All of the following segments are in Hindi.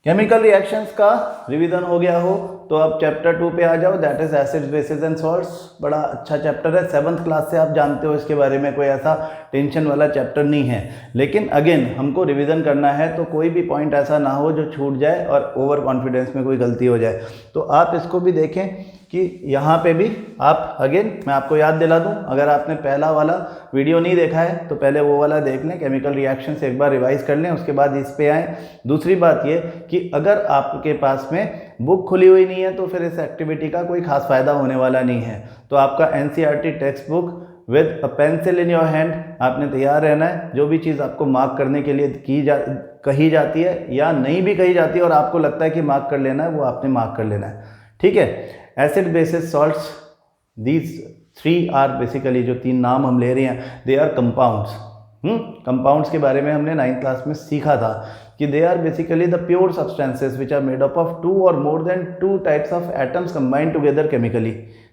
केमिकल रिएक्शंस का रिवीजन हो गया हो तो अब चैप्टर 2 पे आ जाओ, that is acids bases and salts. बड़ा अच्छा चैप्टर है, 7th क्लास से आप जानते हो इसके बारे में, कोई ऐसा टेंशन वाला चैप्टर नहीं है। लेकिन अगेन हमको रिवीजन करना है तो कोई भी पॉइंट ऐसा ना हो जो छूट जाए और ओवर कॉन्फिडेंस में कोई गलती हो जाए। तो आप इसको भी देखें कि यहाँ पे भी आप अगेन मैं आपको याद दिला दूँ, अगर आपने पहला वाला वीडियो नहीं देखा है तो पहले वो वाला देख लें, केमिकल रिएक्शन से एक बार रिवाइज कर लें, उसके बाद इस पे आएँ। दूसरी बात ये कि अगर आपके पास में बुक खुली हुई नहीं है तो फिर इस एक्टिविटी का कोई खास फ़ायदा होने वाला नहीं है। तो आपका NCERT text book with a pencil in your hand आपने तैयार रहना है। जो भी चीज़ आपको मार्क करने के लिए कही जाती है या नहीं भी कही जाती है और आपको लगता है कि मार्क कर लेना है, वो आपने मार्क कर लेना है, ठीक है। Acid bases salts, these 3 are basically, जो 3 नाम हम ले रहे हैं, दे आर कंपाउंड्स। कंपाउंड्स के बारे में हमने 9th क्लास में सीखा था कि they are basically the pure substances which are made up of 2 और more than 2 types of atoms combined together chemically,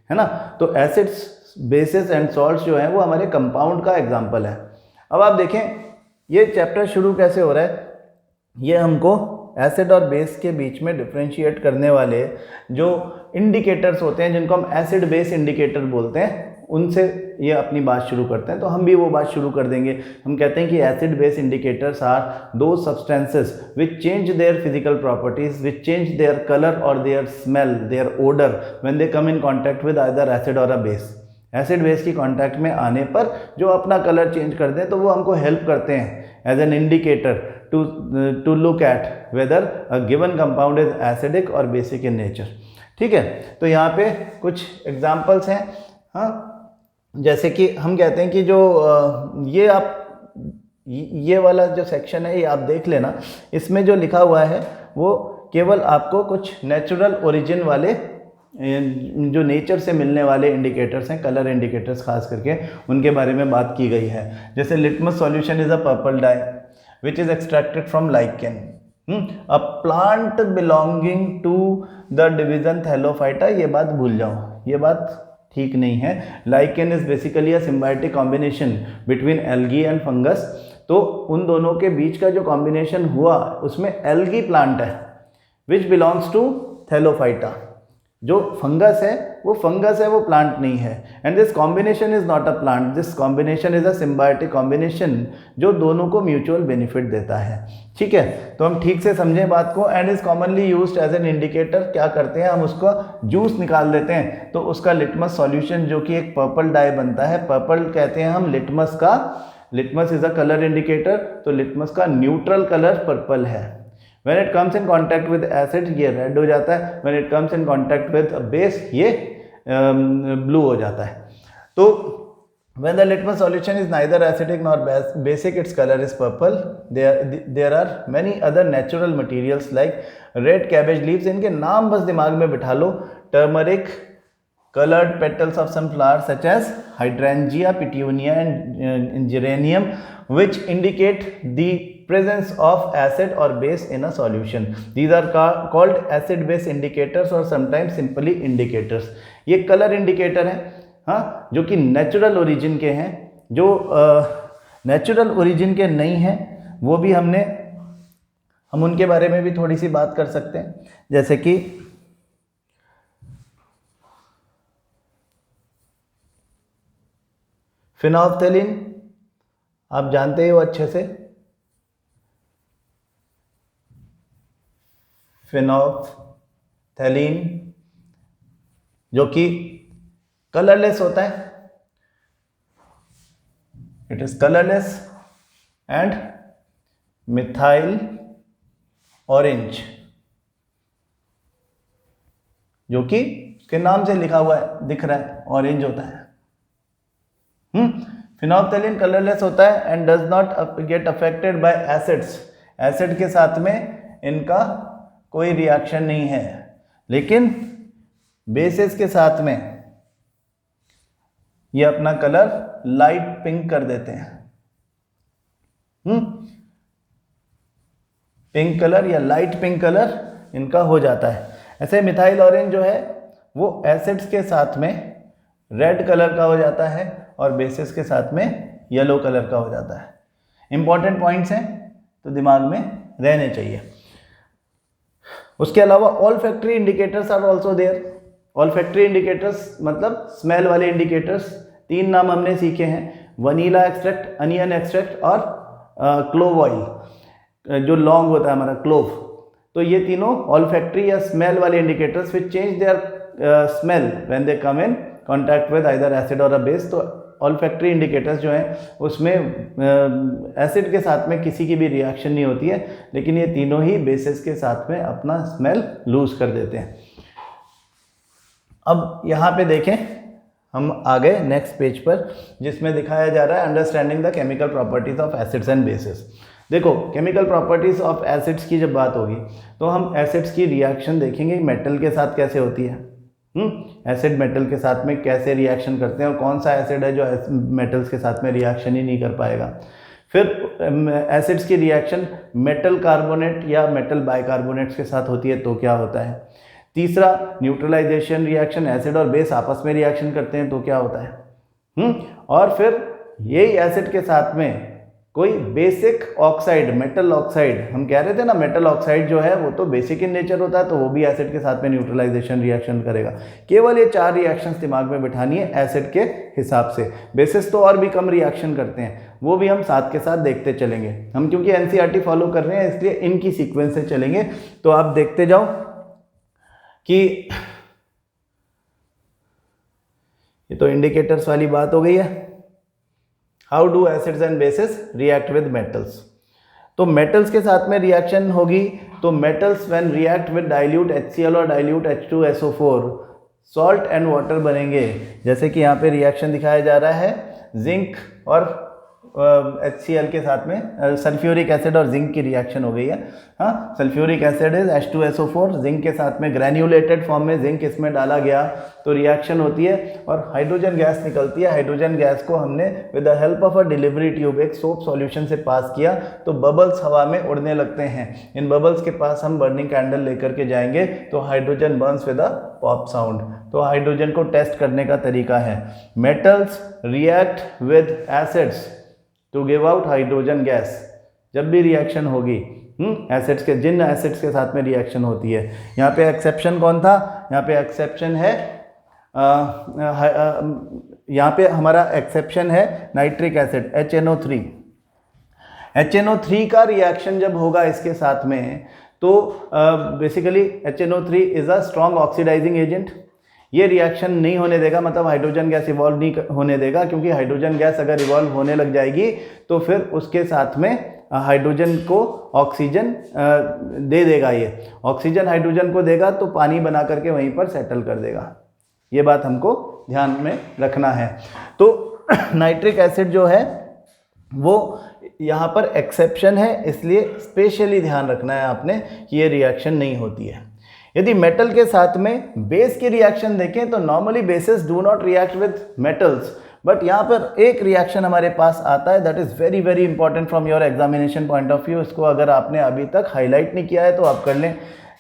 है ना। तो एसिड्स बेसिस एंड सॉल्ट्स जो हैं वो हमारे कंपाउंड का एग्जाम्पल है। अब आप देखें ये चैप्टर शुरू कैसे हो रहा है, ये हमको एसिड और बेस के बीच में डिफ्रेंशिएट करने वाले जो इंडिकेटर्स होते हैं, जिनको हम एसिड बेस इंडिकेटर बोलते हैं, उनसे ये अपनी बात शुरू करते हैं। तो हम भी वो बात शुरू कर देंगे। हम कहते हैं कि एसिड बेस इंडिकेटर्स आर दो substances which change their physical properties, which change their colour और their smell, their odour when they come in contact with either acid और अ बेस। एसिड बेस की कॉन्टैक्ट में आने पर जो अपना कलर चेंज कर दें तो वो हमको हेल्प करते हैं as an indicator to look at whether a given compound is acidic और बेसिक इन नेचर, ठीक है। तो यहाँ पे कुछ एग्जाम्पल्स हैं, हाँ, जैसे कि हम कहते हैं कि जो ये वाला जो सेक्शन है ये आप देख लेना, इसमें जो लिखा हुआ है वो केवल आपको कुछ नेचुरल ओरिजिन वाले जो नेचर से मिलने वाले इंडिकेटर्स हैं, कलर इंडिकेटर्स खास करके, उनके बारे में बात की गई है। जैसे litmus solution is a purple dye which is extracted from lichen, a plant belonging to the division thallophyta. ये बात भूल जाओ, ये बात ठीक नहीं है। Lichen is basically a symbiotic combination between algae and fungus. तो उन दोनों के बीच का जो कॉम्बिनेशन हुआ उसमें एल्गी प्लांट है विच बिलोंग्स टू थैलोफाइटा। जो फंगस है वो फंगस है, वो प्लांट नहीं है। And this combination is not a plant, this combination is a symbiotic combination जो दोनों को म्यूचुअल बेनिफिट देता है, ठीक है। तो हम ठीक से समझें बात को। And is commonly used as an indicator. क्या करते हैं हम, उसका जूस निकाल देते हैं तो उसका लिटमस सॉल्यूशन जो कि एक पर्पल डाई बनता है, पर्पल कहते हैं हम लिटमस का। Litmus is a colour indicator, तो लिटमस का न्यूट्रल कलर पर्पल है। When it comes in contact with acid ये रेड हो जाता है, when it comes in contact with a base ये ब्लू हो जाता है। तो when the litmus solution is neither acidic nor basic, its color is purple. There are many other natural materials like red cabbage leaves, इनके नाम बस दिमाग में बिठा लो, turmeric, colored petals of some flowers such as hydrangea, petunia and geranium, which indicate the presence of acid or base in a solution. These are called acid base indicators or sometimes simply indicators. ये कलर इंडिकेटर हैं, हाँ, जो कि नेचुरल ओरिजिन के हैं। जो नेचुरल ओरिजिन के नहीं हैं वो भी हम उनके बारे में भी थोड़ी सी बात कर सकते हैं। जैसे कि फिनोल्फ्थेलिन आप जानते हो अच्छे से, फिनोल्फ्थेलिन जो कि कलरलेस होता है, it is colourless. And methyl orange जो कि उसके नाम से लिखा हुआ है, दिख रहा है, ऑरेंज होता है। फिनोल्फ्थेलिन कलरलेस होता है and does not get affected by acids. Acid के साथ में इनका कोई रिएक्शन नहीं है, लेकिन बेसिस के साथ में ये अपना कलर लाइट पिंक कर देते हैं। पिंक कलर या लाइट पिंक कलर इनका हो जाता है। ऐसे मिथाइल ऑरेंज जो है वो एसिड्स के साथ में रेड कलर का हो जाता है और बेसिस के साथ में येलो कलर का हो जाता है। इंपॉर्टेंट पॉइंट्स हैं तो दिमाग में रहने चाहिए। उसके अलावा olfactory indicators are also there. Olfactory indicators मतलब स्मेल वाले इंडिकेटर्स, 3 नाम हमने सीखे हैं, वनीला एक्सट्रैक्ट, अनियन एक्सट्रैक्ट और क्लोव ऑयल जो लॉन्ग होता है हमारा क्लोव। तो ये तीनों ऑल फैक्ट्री या स्मेल वाले indicators which change their smell when they come in contact with either acid और अ बेस। तो ऑल फैक्ट्री इंडिकेटर्स जो हैं उसमें एसिड के साथ में किसी की भी रिएक्शन नहीं होती है, लेकिन ये तीनों ही बेसिस के साथ में अपना स्मेल लूज कर देते हैं। अब यहाँ पे देखें, हम आ गए नेक्स्ट पेज पर जिसमें दिखाया जा रहा है understanding the chemical properties of acids and basis. देखो, केमिकल प्रॉपर्टीज ऑफ एसिड्स की जब बात होगी तो हम एसिड्स की रिएक्शन देखेंगे मेटल के साथ कैसे होती है। एसिड मेटल के साथ में कैसे रिएक्शन करते हैं और कौन सा एसिड है जो मेटल्स के साथ में रिएक्शन ही नहीं कर पाएगा। फिर एसिड्स की रिएक्शन मेटल कार्बोनेट या मेटल बाइकार्बोनेट्स के साथ होती है तो क्या होता है। तीसरा, न्यूट्रलाइजेशन रिएक्शन, एसिड और बेस आपस में रिएक्शन करते हैं तो क्या होता है। और फिर यही एसिड के साथ में कोई बेसिक ऑक्साइड, मेटल ऑक्साइड, हम कह रहे थे ना मेटल ऑक्साइड जो है वो तो बेसिक इन नेचर होता है, तो वो भी एसिड के साथ में न्यूट्रलाइजेशन रिएक्शन करेगा। केवल ये 4 रिएक्शंस दिमाग में बिठानी है एसिड के हिसाब से। बेसिस तो और भी कम रिएक्शन करते हैं, वो भी हम साथ के साथ देखते चलेंगे। हम क्योंकि एनसीईआरटी फॉलो कर रहे हैं इसलिए इनकी सीक्वेंस से चलेंगे, तो आप देखते जाओ कि ये तो इंडिकेटर्स वाली बात हो गई है। How do acids and basis react with metals. तो मेटल्स के साथ में रिएक्शन होगी तो metals when react with dilute HCl और dilute H2SO4 salt and water बनेंगे। जैसे कि यहाँ पे रिएक्शन दिखाया जा रहा है जिंक और HCl के साथ में सल्फ्यूरिक एसिड और जिंक की रिएक्शन हो गई है। हाँ, sulphuric acid is H2SO4, zinc के साथ में ग्रैन्युलेटेड फॉर्म में जिंक इसमें डाला गया तो रिएक्शन होती है और हाइड्रोजन गैस निकलती है। हाइड्रोजन गैस को हमने with the help of a delivery tube एक सोप सॉल्यूशन से पास किया तो बबल्स हवा में उड़ने लगते हैं। इन बबल्स के पास हम बर्निंग कैंडल लेकर के जाएंगे तो hydrogen burns with a pop sound. तो हाइड्रोजन को टेस्ट करने का तरीका है, metals react with acids to give out hydrogen gas. जब भी रिएक्शन होगी एसिड्स के, जिन एसिड्स के साथ में रिएक्शन होती है, यहाँ पे एक्सेप्शन कौन था, यहाँ पे एक्सेप्शन है यहाँ पे हमारा एक्सेप्शन है नाइट्रिक एसिड HNO3। HNO3 का रिएक्शन जब होगा इसके साथ में तो basically HNO3 is a strong oxidizing agent. ये रिएक्शन नहीं होने देगा, मतलब हाइड्रोजन गैस इवॉल्व नहीं होने देगा, क्योंकि हाइड्रोजन गैस अगर इवॉल्व होने लग जाएगी तो फिर उसके साथ में हाइड्रोजन को ऑक्सीजन दे देगा। ये ऑक्सीजन हाइड्रोजन को देगा तो पानी बना करके वहीं पर सेटल कर देगा। ये बात हमको ध्यान में रखना है। तो नाइट्रिक एसिड जो है वो यहाँ पर एक्सेप्शन है, इसलिए स्पेशली ध्यान रखना है आपने कि ये रिएक्शन नहीं होती है। यदि मेटल के साथ में बेस की रिएक्शन देखें तो normally basis do not react with metals, but यहाँ पर एक रिएक्शन हमारे पास आता है that is very very important from your examination point of view. इसको अगर आपने अभी तक हाईलाइट नहीं किया है तो आप कर लें।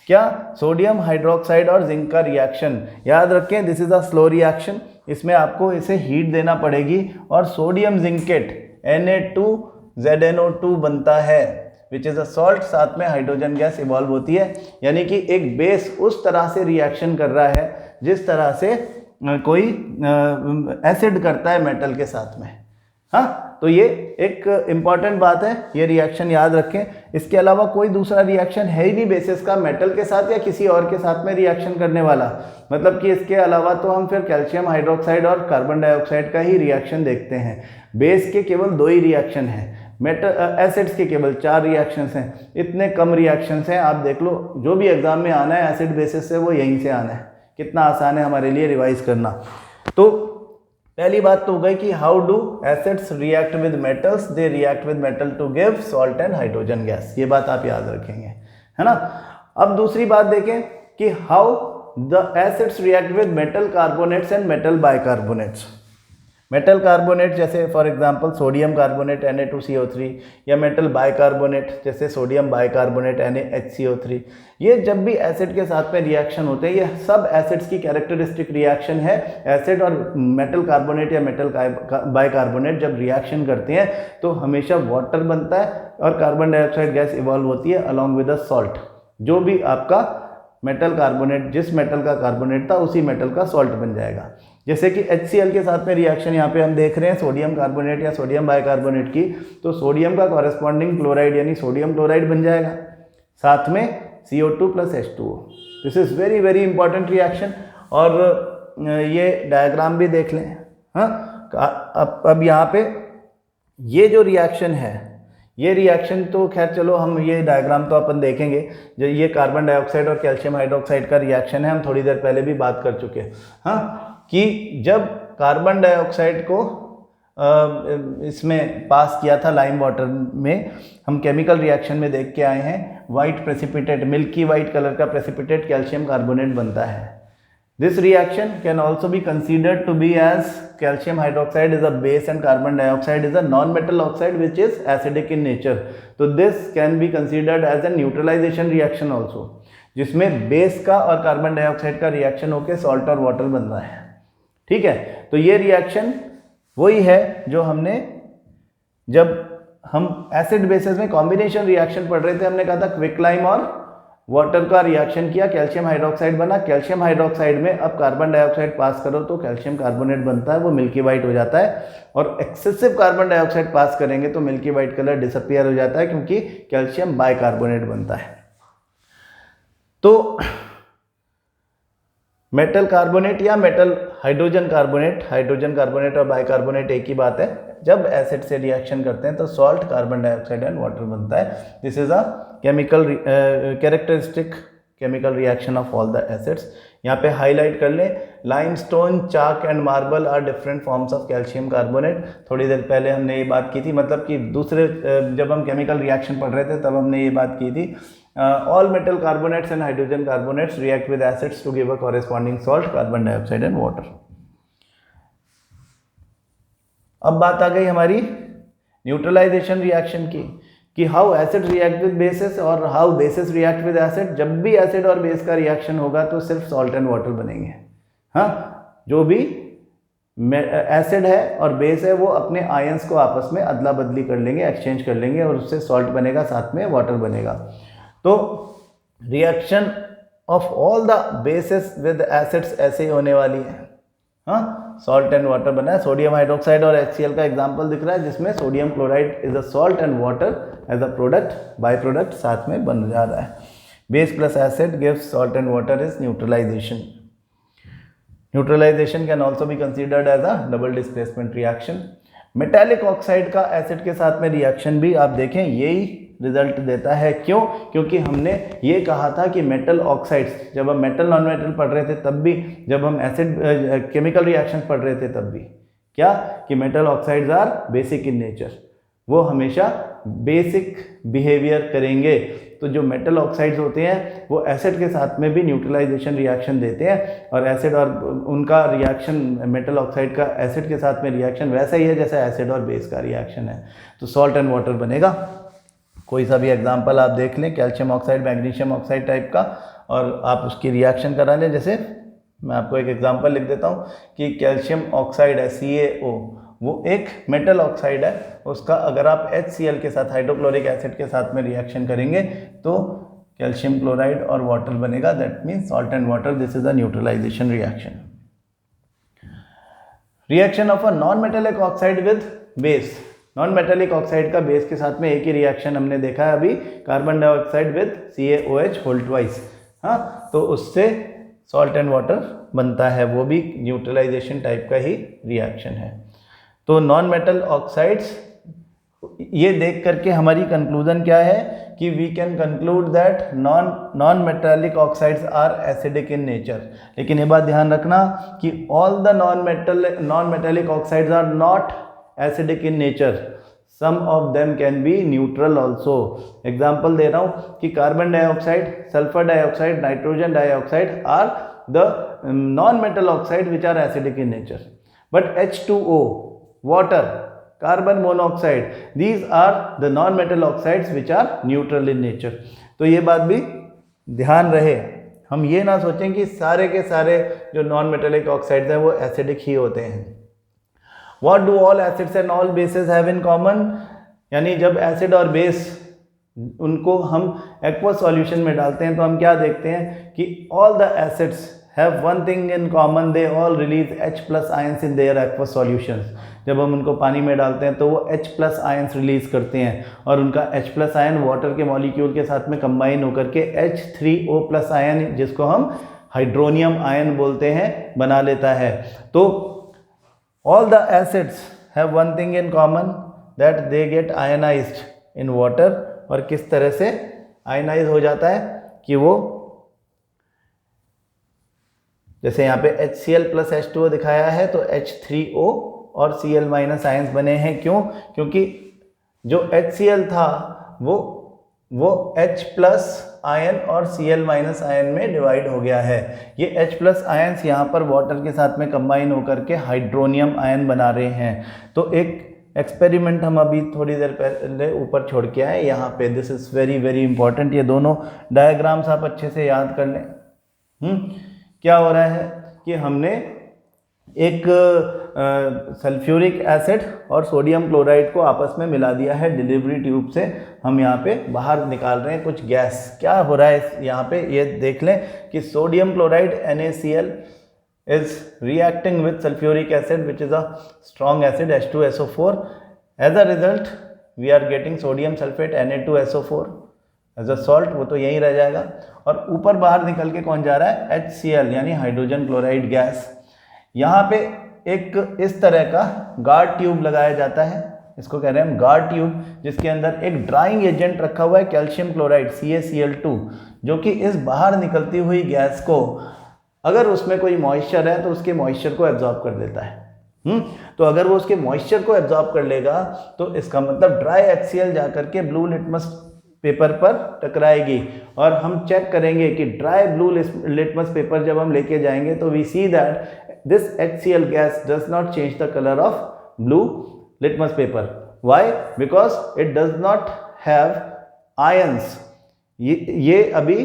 क्या? सोडियम हाइड्रोक्साइड और जिंक का रिएक्शन। याद रखें this is a slow reaction, इसमें आपको इसे हीट देना पड़ेगी और सोडियम जिंकेट Na2ZNO2 बनता है विच इज़ अ सॉल्ट, साथ में हाइड्रोजन गैस इवॉल्व होती है। यानी कि एक बेस उस तरह से रिएक्शन कर रहा है जिस तरह से कोई एसिड करता है मेटल के साथ में। हाँ, तो ये एक इम्पॉर्टेंट बात है, ये रिएक्शन याद रखें। इसके अलावा कोई दूसरा रिएक्शन है ही नहीं बेसिस का मेटल के साथ या किसी और के साथ में रिएक्शन करने वाला। मतलब कि इसके अलावा तो हम फिर कैल्शियम हाइड्रोक्साइड और कार्बन डाइऑक्साइड का ही रिएक्शन देखते हैं। बेस के केवल 2 ही रिएक्शन हैं, मेटल एसिड्स के केवल 4 रिएक्शंस हैं। इतने कम रिएक्शंस हैं, आप देख लो जो भी एग्जाम में आना है एसिड बेसिस से वो यहीं से आना है। कितना आसान है हमारे लिए रिवाइज करना। तो पहली बात तो हो गई कि how do acids react with metals, they react with metal to give salt and hydrogen gas. ये बात आप याद रखेंगे, है ना। अब दूसरी बात देखें कि how the acids react with metal carbonates and metal bicarbonates. Metal carbonate जैसे for example sodium carbonate Na2CO3 या मेटल बाइकार्बोनेट जैसे सोडियम बाइकार्बोनेट NaHCO3, ये जब भी एसिड के साथ में रिएक्शन होते हैं, ये सब एसिड्स की कैरेक्टरिस्टिक रिएक्शन है। एसिड और मेटल कार्बोनेट या मेटल बाइकार्बोनेट जब रिएक्शन करते हैं तो हमेशा वाटर बनता है और कार्बन डाइऑक्साइड गैस इवॉल्व होती है अलॉन्ग विद अ सॉल्ट। जो भी आपका मेटल कार्बोनेट, जिस मेटल का कार्बोनेट था उसी मेटल का सॉल्ट बन जाएगा। जैसे कि HCl के साथ में रिएक्शन यहाँ पे हम देख रहे हैं सोडियम कार्बोनेट या सोडियम बाइकार्बोनेट की, तो सोडियम का कॉरेस्पॉन्डिंग क्लोराइड यानी सोडियम क्लोराइड बन जाएगा, साथ में CO2 + H2O। This is very very important reaction. और ये डायग्राम भी देख लें। हाँ, अब यहाँ पे ये जो रिएक्शन है, ये रिएक्शन तो खैर चलो हम ये डायग्राम तो अपन देखेंगे। जो ये कार्बन डाइऑक्साइड और कैल्शियम हाइड्रोक्साइड का रिएक्शन है, हम थोड़ी देर पहले भी बात कर चुके हैं। हाँ, कि जब कार्बन डाइऑक्साइड को इसमें पास किया था लाइम वाटर में, हम केमिकल रिएक्शन में देख के आए हैं, white precipitate, milky white colour का प्रेसिपिटेट कैल्शियम कार्बोनेट बनता है। This reaction can also be considered to be as calcium hydroxide is a base and carbon dioxide is a non-metal oxide which is acidic in nature. So this can be considered as a neutralization reaction also, जिसमें बेस का और कार्बन डाइऑक्साइड का रिएक्शन होकर सॉल्ट और वाटर बन रहा है। ठीक है, तो ये रिएक्शन वही है जो हमने जब हम एसिड बेसिस में कॉम्बिनेशन रिएक्शन पढ़ रहे थे, हमने कहा था क्विकलाइम और वाटर का रिएक्शन किया, कैल्शियम हाइड्रोक्साइड बना। कैल्शियम हाइड्रोक्साइड में अब कार्बन डाइऑक्साइड पास करो तो कैल्शियम कार्बोनेट बनता है, वो मिल्की वाइट हो जाता है। और एक्सेसिव कार्बन डाइऑक्साइड पास करेंगे तो मिल्की वाइट कलर डिसअपियर हो जाता है, क्योंकि कैल्शियम बाइकार्बोनेट बनता है। तो मेटल कार्बोनेट या मेटल हाइड्रोजन कार्बोनेट और बाइकार्बोनेट एक ही बात है। जब एसिड से रिएक्शन करते हैं तो salt, carbon dioxide and water बनता है। This is a chemical characteristic chemical reaction of all the acids. यहाँ पे हाईलाइट कर लें, limestone, chalk and marble are different forms of calcium carbonate. थोड़ी देर पहले हमने ये बात की थी, मतलब कि दूसरे जब हम केमिकल रिएक्शन पढ़ रहे थे तब हमने ये बात की थी। All metal carbonates and hydrogen carbonates react with acids to give a corresponding salt, carbon dioxide and water. अब बात आ गई हमारी न्यूट्रलाइजेशन रिएक्शन की, कि how acid react with bases और how bases react with acid. जब भी एसिड और बेस का रिएक्शन होगा तो सिर्फ सॉल्ट एंड वाटर बनेंगे। हाँ, जो भी एसिड है और बेस है वो अपने आयंस को आपस में अदला बदली कर लेंगे, एक्सचेंज कर लेंगे और उससे सॉल्ट बनेगा, साथ में वाटर बनेगा। तो reaction of all the basis with acids ऐसे ही होने वाली है। हाँ, सॉल्ट एंड वाटर बना है। सोडियम हाइड्रोक्साइड और HCl का एग्जांपल दिख रहा है, जिसमें sodium chloride is a salt and water as a product, by product साथ में बन जा रहा है। Base plus acid gives salt and water is neutralisation. Neutralisation can also be considered as a double displacement reaction. Metallic oxide का एसिड के साथ में रिएक्शन भी आप देखें यही रिजल्ट देता है। क्यों? क्योंकि हमने ये कहा था कि मेटल ऑक्साइड्स, जब हम मेटल नॉन मेटल पढ़ रहे थे तब भी, जब हम एसिड केमिकल रिएक्शन पढ़ रहे थे तब भी, क्या कि metal oxides are basic in nature, वो हमेशा बेसिक बिहेवियर करेंगे। तो जो मेटल ऑक्साइड्स होते हैं वो एसिड के साथ में भी न्यूट्रलाइजेशन रिएक्शन देते हैं, और एसिड और उनका रिएक्शन, मेटल ऑक्साइड का एसिड के साथ में रिएक्शन वैसा ही है जैसा एसिड और बेस का रिएक्शन है। तो सॉल्ट एंड वाटर बनेगा। कोई सा भी एग्जांपल आप देख लें, calcium oxide, magnesium oxide type का, और आप उसकी रिएक्शन करा लें। जैसे मैं आपको एक एग्जांपल लिख देता हूँ कि कैल्शियम ऑक्साइड है CaO, वो एक मेटल ऑक्साइड है, उसका अगर आप HCl के साथ, हाइड्रोक्लोरिक एसिड के साथ में रिएक्शन करेंगे तो कैल्शियम क्लोराइड और वाटर बनेगा। That means salt and water. This is a neutralisation reaction. Reaction of a non metallic oxide with base. Non metallic oxide का बेस के साथ में एक ही रिएक्शन हमने देखा है अभी, carbon dioxide with CaOH whole twice. हाँ, तो उससे सॉल्ट एंड वाटर बनता है, वो भी न्यूट्रलाइजेशन टाइप का ही रिएक्शन है। तो नॉन मेटल ऑक्साइड्स, ये देख करके हमारी कंक्लूजन क्या है कि we can conclude that non metallic oxides are acidic in nature. लेकिन ये बात ध्यान रखना कि all the non metallic oxides are not acidic in nature, some of them can be neutral also. Example दे रहा हूँ कि carbon dioxide, sulphur dioxide, nitrogen dioxide are the non metal oxide which are acidic in nature, but H2O, water, carbon monoxide, these are the non-metal oxides which are neutral in nature। तो ये बात भी ध्यान रहे, हम ये ना सोचें कि सारे के सारे जो नॉन मेटेलिक ऑक्साइड्स हैं वो एसिडिक ही होते हैं। What do all acids and all bases have in common? यानी जब एसिड और बेस उनको हम एक्वा सॉल्यूशन में डालते हैं तो हम क्या देखते हैं कि all the acids have one thing in common, they all release H+ ions in their aqua solutions. जब हम उनको पानी में डालते हैं तो वो H+ आयंस रिलीज करते हैं और उनका H+ आयन वाटर के मॉलिक्यूल के साथ में कंबाइन होकर के H3O+ आयन, जिसको हम हाइड्रोनियम आयन बोलते हैं, बना लेता है। तो all the acids have one thing in common, that they get ionised in water. और किस तरह से आयनाइज हो जाता है कि वो, जैसे यहाँ पे HCl+ H2O दिखाया है तो H3O और Cl- आयंस बने हैं। क्यों? क्योंकि जो HCl था वो H+ आयन और Cl- आयन में डिवाइड हो गया है। ये H+ आयंस यहाँ पर वाटर के साथ में कंबाइन होकर के हाइड्रोनियम आयन बना रहे हैं। तो एक एक्सपेरिमेंट हम अभी थोड़ी देर पहले ऊपर छोड़ के आए यहाँ पे, this is very very important. ये दोनों डायग्राम्स आप अच्छे से याद कर लें। क्या हो रहा है कि हमने एक सल्फ्यूरिक एसिड और सोडियम क्लोराइड को आपस में मिला दिया है डिलीवरी ट्यूब से। हम यहाँ पे बाहर निकाल रहे हैं कुछ गैस। क्या हो रहा है यहाँ पे ये देख लें कि sodium chloride NaCl is reacting with sulfuric acid, which is a strong acid, H2SO4. As a result we are getting sodium sulfate Na2SO4 as a salt, वो तो यहीं रह जाएगा। और ऊपर बाहर निकल के कौन जा रहा है? HCl यानी हाइड्रोजन क्लोराइड गैस। यहाँ पे एक इस तरह का गार्ड ट्यूब लगाया जाता है, इसको कह रहे हैं हम गार्ड ट्यूब, जिसके अंदर एक ड्राइंग एजेंट रखा हुआ है कैल्शियम क्लोराइड CaCl2, जो कि इस बाहर निकलती हुई गैस को, अगर उसमें कोई मॉइस्चर है तो उसके मॉइस्चर को एब्जॉर्ब कर देता है। तो अगर वो उसके मॉइस्चर को एब्जॉर्ब कर लेगा तो इसका मतलब ड्राई HCl जाकर के ब्लू लिटमस पेपर पर टकराएगी। और हम चेक करेंगे कि ड्राई ब्लू लिटमस पेपर जब हम लेके जाएंगे तो we see that this HCl gas does not change the colour of blue litmus paper. Why? Because it does not have ions. ये अभी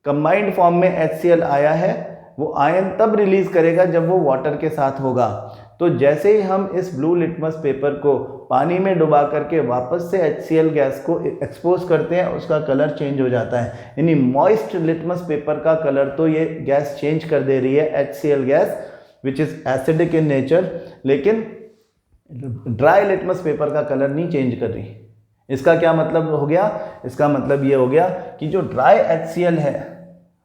कंबाइंड फॉर्म में HCl आया है, वो आयन तब रिलीज करेगा जब वो वाटर के साथ होगा। तो जैसे ही हम इस ब्लू लिटमस पेपर को पानी में डुबा करके वापस से HCl गैस को एक्सपोज करते हैं, उसका कलर चेंज हो जाता है। यानी मॉइस्ट लिटमस पेपर का कलर तो ये गैस चेंज कर दे रही है, HCl gas which is acidic in nature, लेकिन ड्राई लिटमस पेपर का कलर नहीं चेंज कर रही। इसका क्या मतलब हो गया? इसका मतलब ये हो गया कि जो ड्राई HCl है,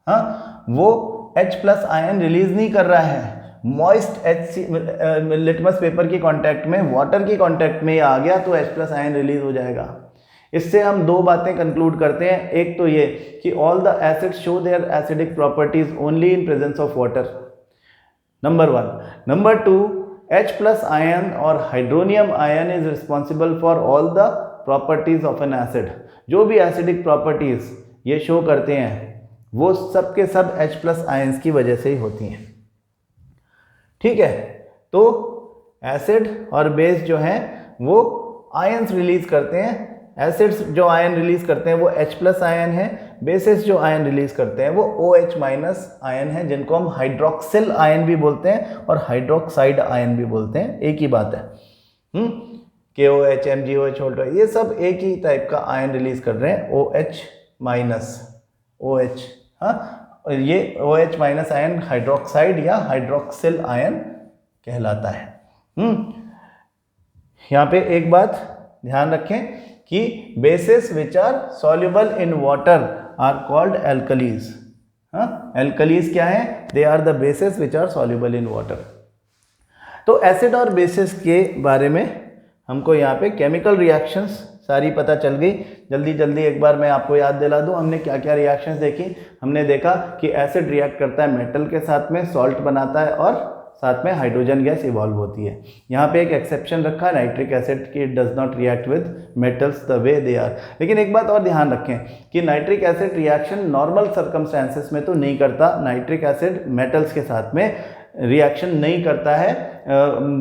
हाँ, वो H+ आयन रिलीज नहीं कर रहा है। मॉइस्ट लिटमस पेपर की कांटेक्ट में, वाटर की कांटेक्ट में आ गया तो H+ आयन रिलीज हो जाएगा। इससे हम दो बातें कंक्लूड करते हैं। एक तो ये कि all the acids show their acidic properties only in presence of water, number 1। Number 2, H+ ion और hydronium ion is responsible for all the properties of an acid. जो भी एसिडिक प्रॉपर्टीज ये शो करते हैं वो सब के सब H+ आयंस की वजह से ही होती हैं। ठीक है, तो एसिड और बेस जो हैं वो आयंस रिलीज करते हैं। एसिड्स जो आयन रिलीज करते हैं वो H+ आयन है, बेसिस जो आयन रिलीज करते हैं वो OH- आयन है, जिनको हम हाइड्रोक्सिल आयन भी बोलते हैं और हाइड्रोक्साइड आयन भी बोलते हैं, एक ही बात है। KOH, MgOH, ये सब एक ही टाइप का आयन रिलीज कर रहे हैं, OH, हाँ, ये OH- आयन हाइड्रोक्साइड या हाइड्रोक्सिल आयन कहलाता है। यहाँ पे एक बात ध्यान रखें कि bases which are soluble in water are called alkalis. हाँ, एल्कलीज क्या है? They are the bases which are soluble in water. तो एसिड और बेसिस के बारे में हमको यहाँ पे केमिकल रिएक्शंस सारी पता चल गई। जल्दी जल्दी एक बार मैं आपको याद दिला दूं, हमने क्या क्या रिएक्शंस देखी। हमने देखा कि एसिड रिएक्ट करता है मेटल के साथ में, सॉल्ट बनाता है और साथ में हाइड्रोजन गैस इवॉल्व होती है। यहाँ पे एक एक्सेप्शन रखा है नाइट्रिक एसिड की, it does not react with metals the way they are. लेकिन एक बात और ध्यान रखें कि nitric acid reaction normal circumstances में तो नहीं करता। नाइट्रिक एसिड मेटल्स के साथ में रिएक्शन नहीं करता है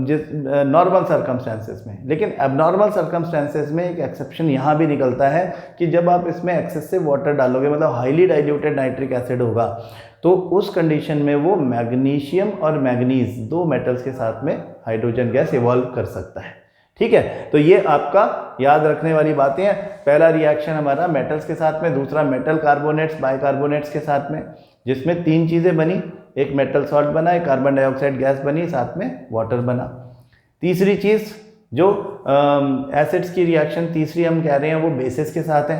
जिस नॉर्मल सर्कमस्टेंसेस में, लेकिन एबनॉर्मल सर्कमस्टेंसेस में एक एक्सेप्शन यहाँ भी निकलता है कि जब आप इसमें एक्सेसिव वाटर डालोगे, मतलब हाईली डाइल्यूटेड नाइट्रिक एसिड होगा, तो उस कंडीशन में वो मैग्नीशियम और मैग्नीज दो मेटल्स के साथ में हाइड्रोजन गैस इवॉल्व कर सकता है। ठीक है, तो ये आपका याद रखने वाली बातें हैं। पहला रिएक्शन हमारा मेटल्स के साथ में, दूसरा मेटल कार्बोनेट्स बाइकार्बोनेट्स के साथ में, जिसमें 3 चीज़ें बनी, एक मेटल सॉल्ट बना, एक कार्बन डाइऑक्साइड गैस बनी, साथ में वाटर बना। तीसरी चीज़ जो एसिड्स की रिएक्शन तीसरी हम कह रहे हैं वो बेसिस के साथ है।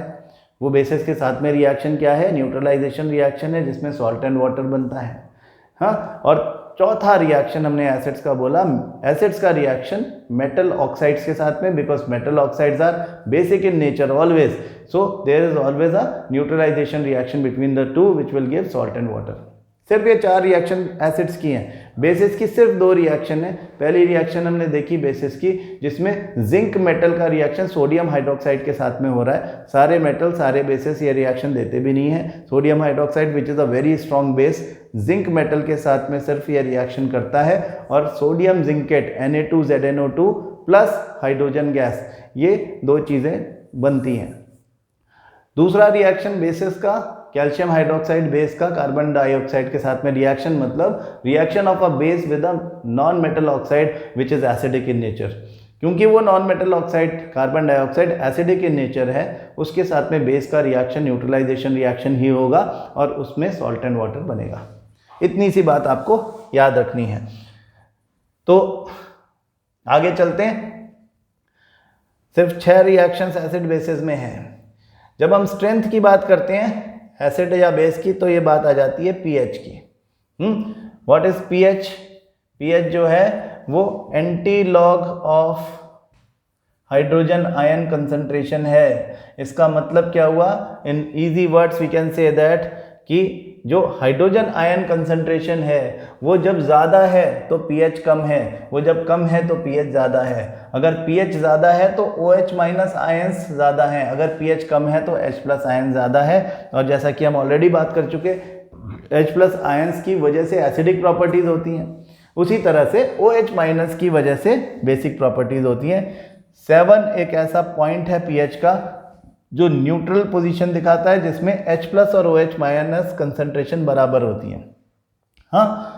वो बेसिस के साथ में रिएक्शन क्या है? न्यूट्रलाइजेशन रिएक्शन है, जिसमें सॉल्ट एंड वाटर बनता है। हाँ, और चौथा रिएक्शन हमने एसिड्स का बोला, एसिड्स का रिएक्शन मेटल ऑक्साइड्स के साथ में, because metal oxides are basic in nature always, so there is always a neutralisation reaction between the two which will give salt and water. सिर्फ ये 4 रिएक्शन एसिड्स की हैं। बेसिस की सिर्फ 2 रिएक्शन है। पहली रिएक्शन हमने देखी बेसिस की, जिसमें जिंक मेटल का रिएक्शन सोडियम हाइड्रोक्साइड के साथ में हो रहा है। सारे मेटल सारे बेसिस ये रिएक्शन देते भी नहीं है। Sodium hydroxide which is a very strong base, zinc metal के साथ में सिर्फ ये रिएक्शन करता है, और sodium zincate Na2ZNO2 plus hydrogen gas, ये 2 चीज़ें बनती हैं। दूसरा रिएक्शन बेसिस का, कैल्शियम हाइड्रोक्साइड बेस का कार्बन डाइऑक्साइड के साथ में रिएक्शन, मतलब reaction of a base with a non metal oxide which is acidic in nature. क्योंकि वो non metal oxide carbon dioxide acidic in nature है, उसके साथ में बेस का रिएक्शन न्यूट्रलाइजेशन रिएक्शन ही होगा और उसमें सॉल्ट एंड वाटर बनेगा। इतनी सी बात आपको याद रखनी है। तो आगे चलते हैं। सिर्फ 6 रिएक्शंस एसिड बेसिस में हैं। जब हम स्ट्रेंथ की बात करते हैं एसिड या बेस की, तो ये बात आ जाती है पीएच की। What is pH? पीएच जो है वो antilog of hydrogen ion concentration है। इसका मतलब क्या हुआ? In easy words we can say that कि जो हाइड्रोजन आयन कंसंट्रेशन है वो जब ज़्यादा है तो पीएच कम है, वो जब कम है तो पीएच ज़्यादा है। अगर पीएच ज़्यादा है तो OH माइनस आयंस ज़्यादा हैं, अगर पीएच कम है तो H प्लस आयन ज़्यादा है। और जैसा कि हम ऑलरेडी बात कर चुके, H प्लस आयंस की वजह से एसिडिक प्रॉपर्टीज़ होती हैं, उसी तरह से OH माइनस की वजह से बेसिक प्रॉपर्टीज़ होती हैं। 7 एक ऐसा पॉइंट है पीएच का जो न्यूट्रल पोजीशन दिखाता है, जिसमें H प्लस और OH माइनस कंसंट्रेशन बराबर होती है। हाँ,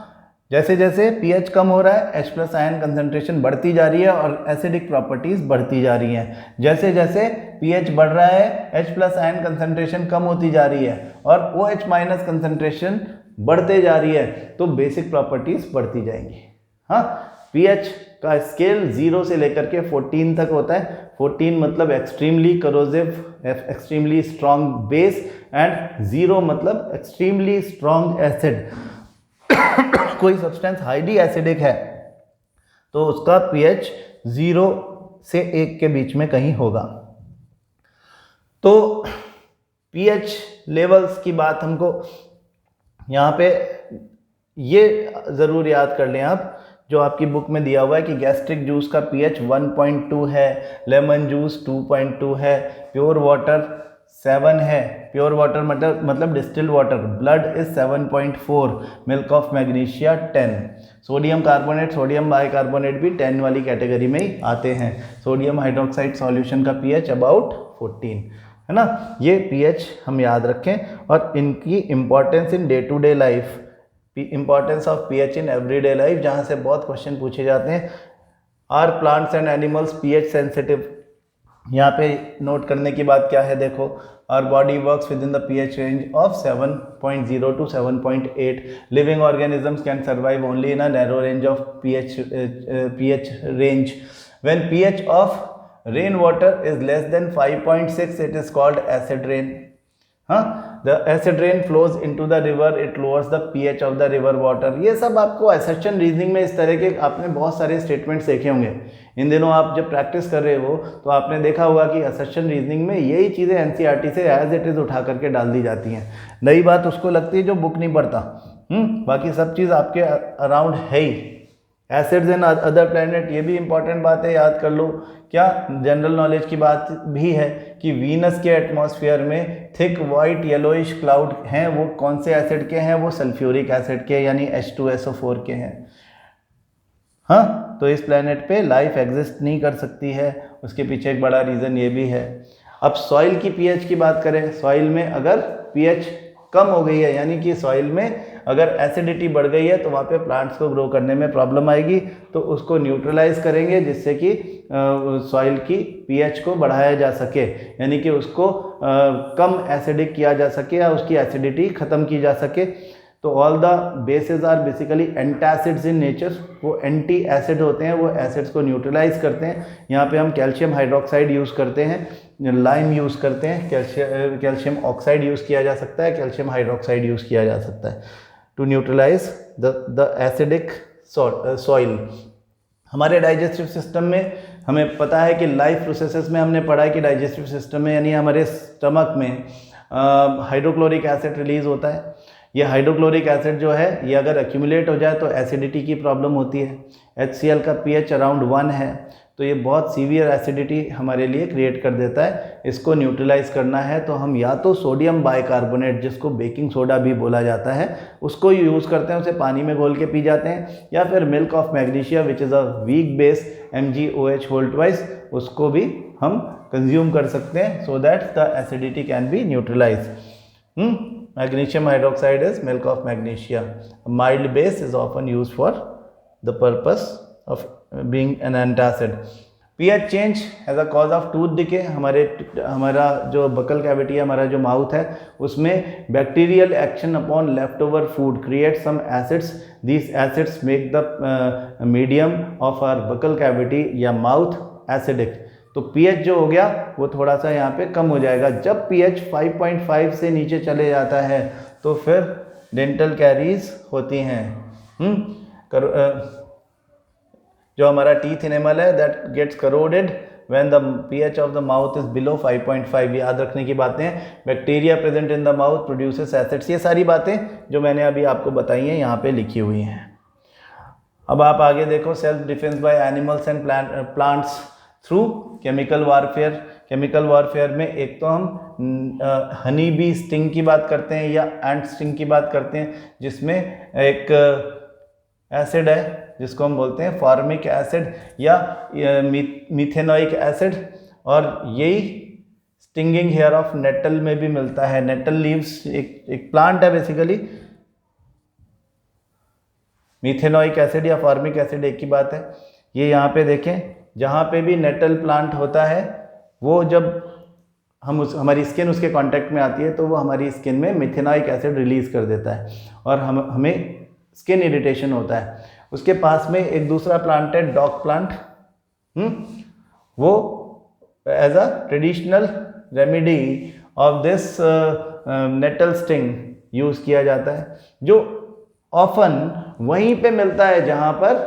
जैसे जैसे pH कम हो रहा है H प्लस आयन कंसंट्रेशन बढ़ती जा रही है और एसिडिक प्रॉपर्टीज बढ़ती जा रही हैं। जैसे जैसे pH बढ़ रहा है H प्लस आयन कंसंट्रेशन कम होती जा रही है और OH माइनस कंसंट्रेशन बढ़ते जा रही है, तो बेसिक प्रॉपर्टीज बढ़ती जाएंगी। हाँ, pH का स्केल 0 से लेकर के 14 तक होता है। 14 मतलब extremely करोजिव, extremely strong base, and 0 मतलब एक्सट्रीमली स्ट्रॉन्ग एसिड। कोई सब्सटेंस हाईली एसिडिक है तो उसका pH 0 से 1 के बीच में कहीं होगा। तो pH लेवल्स की बात हमको यहाँ पे ये ज़रूर याद कर लें आप, जो आपकी बुक में दिया हुआ है कि गैस्ट्रिक जूस का pH 1.2 है, लेमन जूस 2.2 है, प्योर वाटर 7 है, प्योर वाटर मतलब distilled water, blood is 7.4, milk of magnesia 10, sodium carbonate sodium bicarbonate भी 10 वाली कैटेगरी में ही आते हैं। सोडियम हाइड्रोक्साइड सॉल्यूशन का pH अबाउट 14 है ना। ये pH हम याद रखें और इनकी importance in day to day life, importance of pH in everyday life, जहाँ से बहुत क्वेश्चन पूछे जाते हैं। Are plants and animals pH sensitive? यहाँ पे नोट करने की बात क्या है, देखो, our body works within the pH range of 7.0 to 7.8। Living organisms can survive only in a narrow range of pH range. When pH of rain water is less then 5.6 it is called acid rain. हाँ, the acid rain flows into the river, it lowers the pH of the river water. ये सब आपको असर्शन रीजनिंग में इस तरह के आपने बहुत सारे स्टेटमेंट्स देखे होंगे। इन दिनों आप जब प्रैक्टिस कर रहे हो तो आपने देखा होगा कि असर्शन रीजनिंग में यही चीज़ें एनसीईआरटी से एज इट इज़ उठा करके डाल दी जाती हैं। नई बात उसको लगती है जो बुक नहीं पढ़ता। बाकी सब चीज़ आपके अराउंड है ही। एसिड्स एंड अदर प्लैनेट, ये भी इंपॉर्टेंट बात है, याद कर लो। क्या जनरल नॉलेज की बात भी है कि वीनस के एटमॉस्फेयर में थिक वाइट येलोइश क्लाउड हैं, वो कौन से एसिड के हैं? वो सल्फ्यूरिक एसिड के यानी H2SO4 के हैं। हाँ, तो इस प्लैनेट पे लाइफ एग्जिस्ट नहीं कर सकती है, उसके पीछे एक बड़ा रीज़न ये भी है। अब सॉइल की pH की बात करें, सॉइल में अगर pH कम हो गई है, यानी कि सॉइल में अगर एसिडिटी बढ़ गई है तो वहाँ पे प्लांट्स को ग्रो करने में प्रॉब्लम आएगी, तो उसको न्यूट्रलाइज करेंगे जिससे कि सॉइल की पीएच को बढ़ाया जा सके, यानी कि उसको कम एसिडिक किया जा सके या उसकी एसिडिटी ख़त्म की जा सके। तो all the bases are basically antacids in nature, वो एंटी एसिड होते हैं, वो एसिड्स को न्यूट्रलाइज करते हैं। यहाँ पे हम कैल्शियम हाइड्रोक्साइड यूज़ करते हैं, लाइम यूज़ करते हैं, कैल्शियम ऑक्साइड यूज़ किया जा सकता है, कैल्शियम हाइड्रोक्साइड यूज़ किया जा सकता है to neutralise the acidic soil. हमारे डाइजेस्टिव सिस्टम में हमें पता है कि लाइफ प्रोसेसेस में हमने पढ़ा है कि डाइजेस्टिव सिस्टम में यानी हमारे स्टमक में हाइड्रोक्लोरिक एसिड रिलीज़ होता है। ये हाइड्रोक्लोरिक एसिड जो है ये अगर एक्यूमुलेट हो जाए तो एसिडिटी की प्रॉब्लम होती है। HCl का pH अराउंड 1 है, तो ये बहुत सीवियर एसिडिटी हमारे लिए क्रिएट कर देता है। इसको न्यूट्रलाइज करना है तो हम या तो सोडियम बाइकार्बोनेट, जिसको बेकिंग सोडा भी बोला जाता है, उसको यूज़ करते हैं, उसे पानी में घोल के पी जाते हैं, या फिर milk of magnesia which is a weak base MgOH whole twice, उसको भी हम कंज्यूम कर सकते हैं so that the acidity can be neutralise. Magnesium hydroxide is milk of magnesia. A mild base is often used for the purpose of being an antacid. pH change as a cause of tooth decay. हमारा जो बकल कैविटी है, हमारा जो माउथ है, उसमें bacterial action upon leftover food create some acids. These acids make the medium of our buccal cavity या माउथ एसिडिक. तो pH जो हो गया वो थोड़ा सा यहाँ पे कम हो जाएगा. जब pH 5.5 से नीचे चले जाता है तो फिर डेंटल कैरीज होती हैं. जो हमारा टीथ इनेमल है that gets corroded when the pH of the mouth is below 5.5. याद रखने की बातें. Bacteria present in the mouth produces acids. ये सारी बातें जो मैंने अभी आपको बताई हैं यहाँ पे लिखी हुई हैं. अब आप आगे देखो. Self defence by animals and plants through chemical warfare. Chemical warfare में एक तो हम हनी बी स्टिंग की बात करते हैं या एंट स्टिंग की बात करते हैं, जिसमें एक एसिड है जिसको हम बोलते हैं फॉर्मिक एसिड या मीथेनोइक एसिड, और यही स्टिंगिंग हेयर ऑफ नेटल में भी मिलता है. नेटल लीव्स एक प्लांट है बेसिकली. मीथेनोइक एसिड या फॉर्मिक एसिड एक ही बात है. ये यहाँ पे देखें, जहाँ पे भी नेटल प्लांट होता है वो जब हमारी स्किन उसके कांटेक्ट में आती है तो वो हमारी स्किन में मिथेनोइक एसिड रिलीज़ कर देता है और हमें स्किन इरिटेशन होता है. उसके पास में एक दूसरा प्लांट है डॉग प्लांट. वो as a traditional remedy of this nettle sting use किया जाता है, जो ऑफन वहीं पे मिलता है जहाँ पर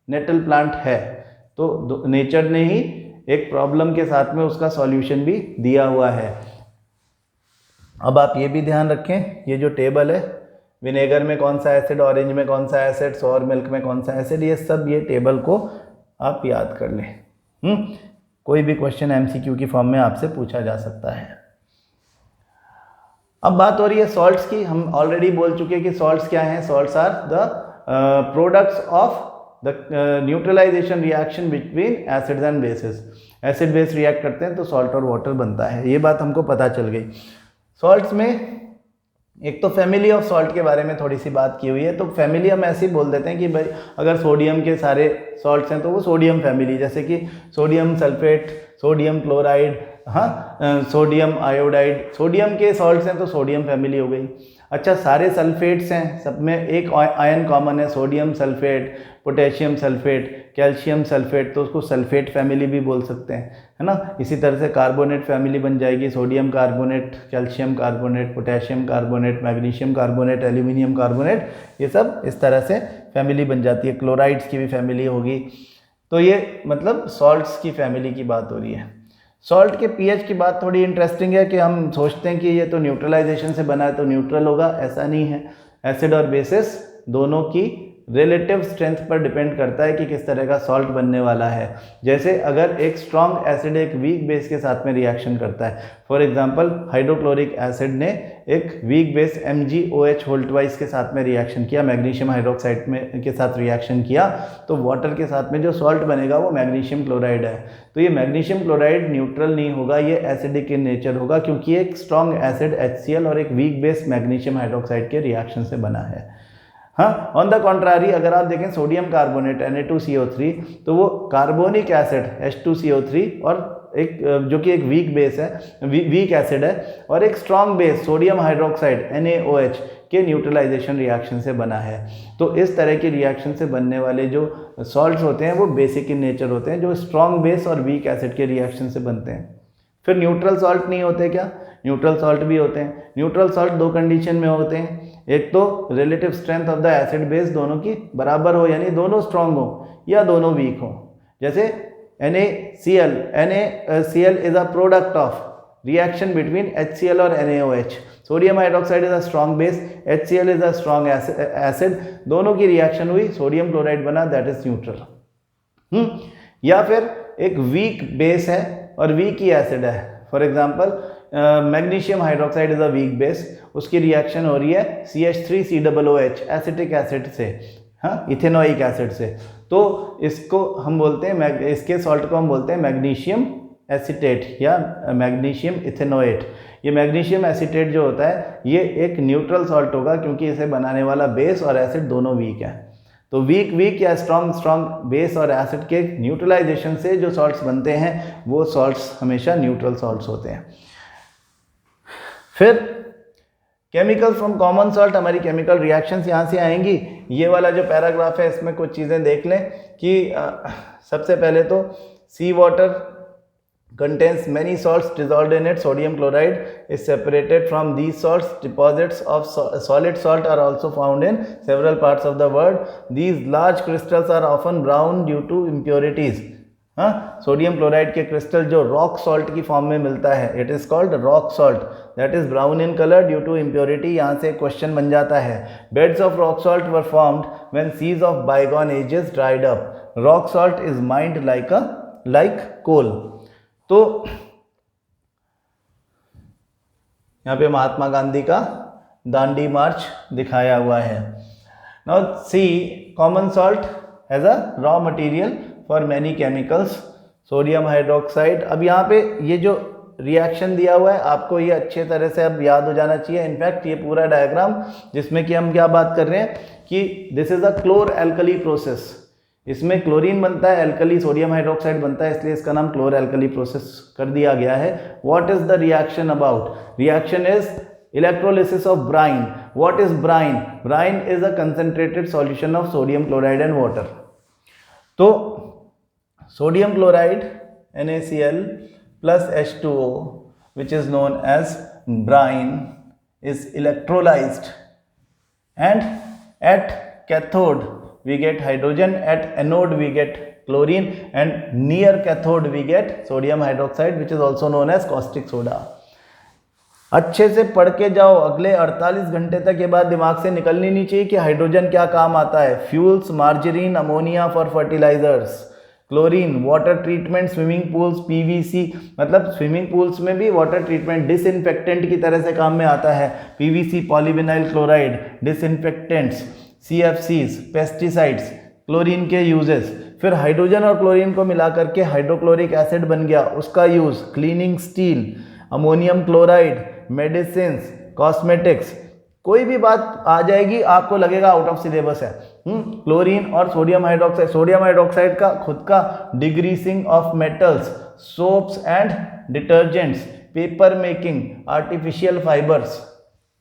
नेटल प्लांट है. तो नेचर ने ही एक प्रॉब्लम के साथ में उसका सॉल्यूशन भी दिया हुआ है. अब आप ये भी ध्यान रखें, ये जो टेबल है, विनेगर में कौन सा एसिड, ऑरेंज में कौन सा एसिड, सोर मिल्क में कौन सा एसिड, ये सब ये टेबल को आप याद कर लें. कोई भी क्वेश्चन MCQ की फॉर्म में आपसे पूछा जा सकता है. अब बात हो रही है सॉल्ट्स की. हम ऑलरेडी बोल चुके हैं कि सॉल्ट्स क्या हैं. Salts are the products of the neutralisation reaction between acids and bases. Acid base react करते हैं तो सॉल्ट और वाटर बनता है. ये बात हमको पता चल गई. सॉल्ट्स में एक तो फैमिली ऑफ सॉल्ट के बारे में थोड़ी सी बात की हुई है. तो फैमिली हम ऐसे ही बोल देते हैं कि भाई अगर सोडियम के सारे सॉल्ट्स हैं तो वो सोडियम फैमिली, जैसे कि sodium sulphate, sodium chloride, sodium iodide. Sodium के सॉल्ट्स हैं तो सोडियम फैमिली हो गई. अच्छा, सारे सल्फेट्स हैं, सब में एक आयन कॉमन है, sodium sulphate, potassium sulphate, calcium sulphate, तो उसको सल्फेट फैमिली भी बोल सकते हैं, है ना. इसी तरह से कार्बोनेट फैमिली बन जाएगी. Sodium carbonate, calcium carbonate, potassium carbonate, magnesium carbonate, aluminium carbonate, ये सब इस तरह से फैमिली बन जाती है. क्लोराइड्स की भी फैमिली होगी. तो ये मतलब सॉल्ट्स की फैमिली की बात हो रही है. सॉल्ट के pH की बात थोड़ी इंटरेस्टिंग है कि हम सोचते हैं कि ये तो न्यूट्रलाइजेशन से बना है तो न्यूट्रल होगा. ऐसा नहीं है. एसिड और बेसिस दोनों की रिलेटिव स्ट्रेंथ पर डिपेंड करता है कि किस तरह का सॉल्ट बनने वाला है. जैसे अगर एक स्ट्रॉन्ग एसिड एक वीक बेस के साथ में रिएक्शन करता है, फॉर एग्जांपल हाइड्रोक्लोरिक एसिड ने एक वीक बेस MgOH वोल्टवाइज के साथ में रिएक्शन किया, मैग्नीशियम हाइड्रोक्साइड में के साथ रिएक्शन किया, तो वाटर के साथ में जो सॉल्ट बनेगा वो मैग्नीशियम क्लोराइड है। तो ये मैग्नीशियम क्लोराइड न्यूट्रल नहीं होगा, ये एसिडिक इन नेचर होगा, क्योंकि एक स्ट्रॉन्ग एसिड HCl और एक वीक बेस मैग्नीशियम हाइड्रोक्साइड के रिएक्शन से बना है। हाँ, ऑन द कॉन्ट्रारी अगर आप देखें सोडियम कार्बोनेट Na2CO3, तो वो कार्बोनिक एसिड H2CO3 और एक जो कि एक वीक बेस है, वीक एसिड है, और एक strong base sodium hydroxide NaOH के न्यूट्रलाइजेशन रिएक्शन से बना है। तो इस तरह के रिएक्शन से बनने वाले जो सॉल्ट्स होते हैं वो बेसिक इन नेचर होते हैं, जो स्ट्रॉन्ग बेस और वीक एसिड के रिएक्शन से बनते हैं। फिर न्यूट्रल सॉल्ट नहीं होते क्या? न्यूट्रल सॉल्ट भी होते हैं। न्यूट्रल सॉल्ट दो कंडीशन में होते हैं, एक तो relative strength of the acid base दोनों की बराबर हो, यानी दोनों स्ट्रॉन्ग हो या दोनों वीक हो। जैसे NaCl is a product of reaction between HCl और NaOH। Sodium hydroxide is a strong base, HCl is a strong acid, दोनों की रिएक्शन हुई, सोडियम क्लोराइड बना, दैट इज न्यूट्रल। या फिर एक वीक बेस है और वीक ही एसिड है, for example magnesium hydroxide is a weak base, उसकी रिएक्शन हो रही है CH3COOH एसिटिक एसिड से, हाँ, इथेनोइक एसिड से, तो इसको हम बोलते हैं, इसके सॉल्ट को हम बोलते हैं मैग्नीशियम एसीटेट या मैग्नीशियम इथेनोएट। ये मैग्नीशियम एसीटेट जो होता है ये एक न्यूट्रल सॉल्ट होगा, क्योंकि इसे बनाने वाला बेस और एसिड दोनों वीक है। तो वीक या स्ट्रॉन्ग बेस और एसिड के न्यूट्रलाइजेशन से जो सॉल्ट्स बनते हैं वो सॉल्ट्स हमेशा न्यूट्रल सॉल्ट्स होते हैं। फिर केमिकल फ्रॉम कॉमन सॉल्ट, हमारी केमिकल रिएक्शंस यहाँ से आएंगी। ये वाला जो पैराग्राफ है इसमें कुछ चीज़ें देख लें कि सबसे पहले तो सी water contains many salts dissolved in it. Sodium chloride is separated from these salts. Deposits of solid salt are also found in several parts of the world. These large crystals are often brown due to impurities. हाँ, सोडियम क्लोराइड के क्रिस्टल जो रॉक सॉल्ट की फॉर्म में मिलता है, it is called rock salt, that is brown in colour due to impurity. यहाँ से क्वेश्चन बन जाता है, beds of rock salt were formed when seas of bygone ages dried up. Rock salt is mined like coal. तो यहाँ पे महात्मा गांधी का दांडी मार्च दिखाया हुआ है। Now see common salt as a raw material for many chemicals, sodium hydroxide. अब यहाँ पे ये जो रिएक्शन दिया हुआ है आपको ये अच्छे तरह से अब याद हो जाना चाहिए। इनफैक्ट ये पूरा डायग्राम जिसमें कि हम क्या बात कर रहे हैं कि this is a chlor alkali process, इसमें क्लोरीन बनता है, एल्कली सोडियम हाइड्रोक्साइड बनता है, इसलिए इसका नाम क्लोर एल्कली प्रोसेस कर दिया गया है। What is the reaction about? Reaction is electrolysis of brine. What is brine? Brine is a concentrated solution of sodium chloride and water. तो sodium chloride NaCl plus H2O which is known as brine is electrolyzed, and at cathode we get hydrogen, at anode we get chlorine, and near cathode we get sodium hydroxide which is also known as caustic soda. अच्छे से पढ़ के जाओ, अगले 48 घंटे तक ये बात दिमाग से निकलनी नहीं चाहिए कि हाइड्रोजन क्या काम आता है। Fuels, margarine, ammonia for fertilisers, chlorine, water treatment, swimming pools, PVC, मतलब स्विमिंग पूल्स में भी वाटर ट्रीटमेंट डिसइंफेक्टेंट की तरह से काम में आता है। PVC, polyvinyl chloride, disinfectants, CFCs, pesticides, chlorine के यूजेस। फिर हाइड्रोजन और क्लोरीन को मिला करके हाइड्रोक्लोरिक एसिड बन गया, उसका use cleaning steel, ammonium chloride, medicines, cosmetics, कोई भी बात आ जाएगी आपको लगेगा आउट ऑफ सिलेबस है। क्लोरीन और सोडियम हाइड्रोक्साइड का खुद का degreasing of metals, soaps and detergents, paper making, artificial fibres,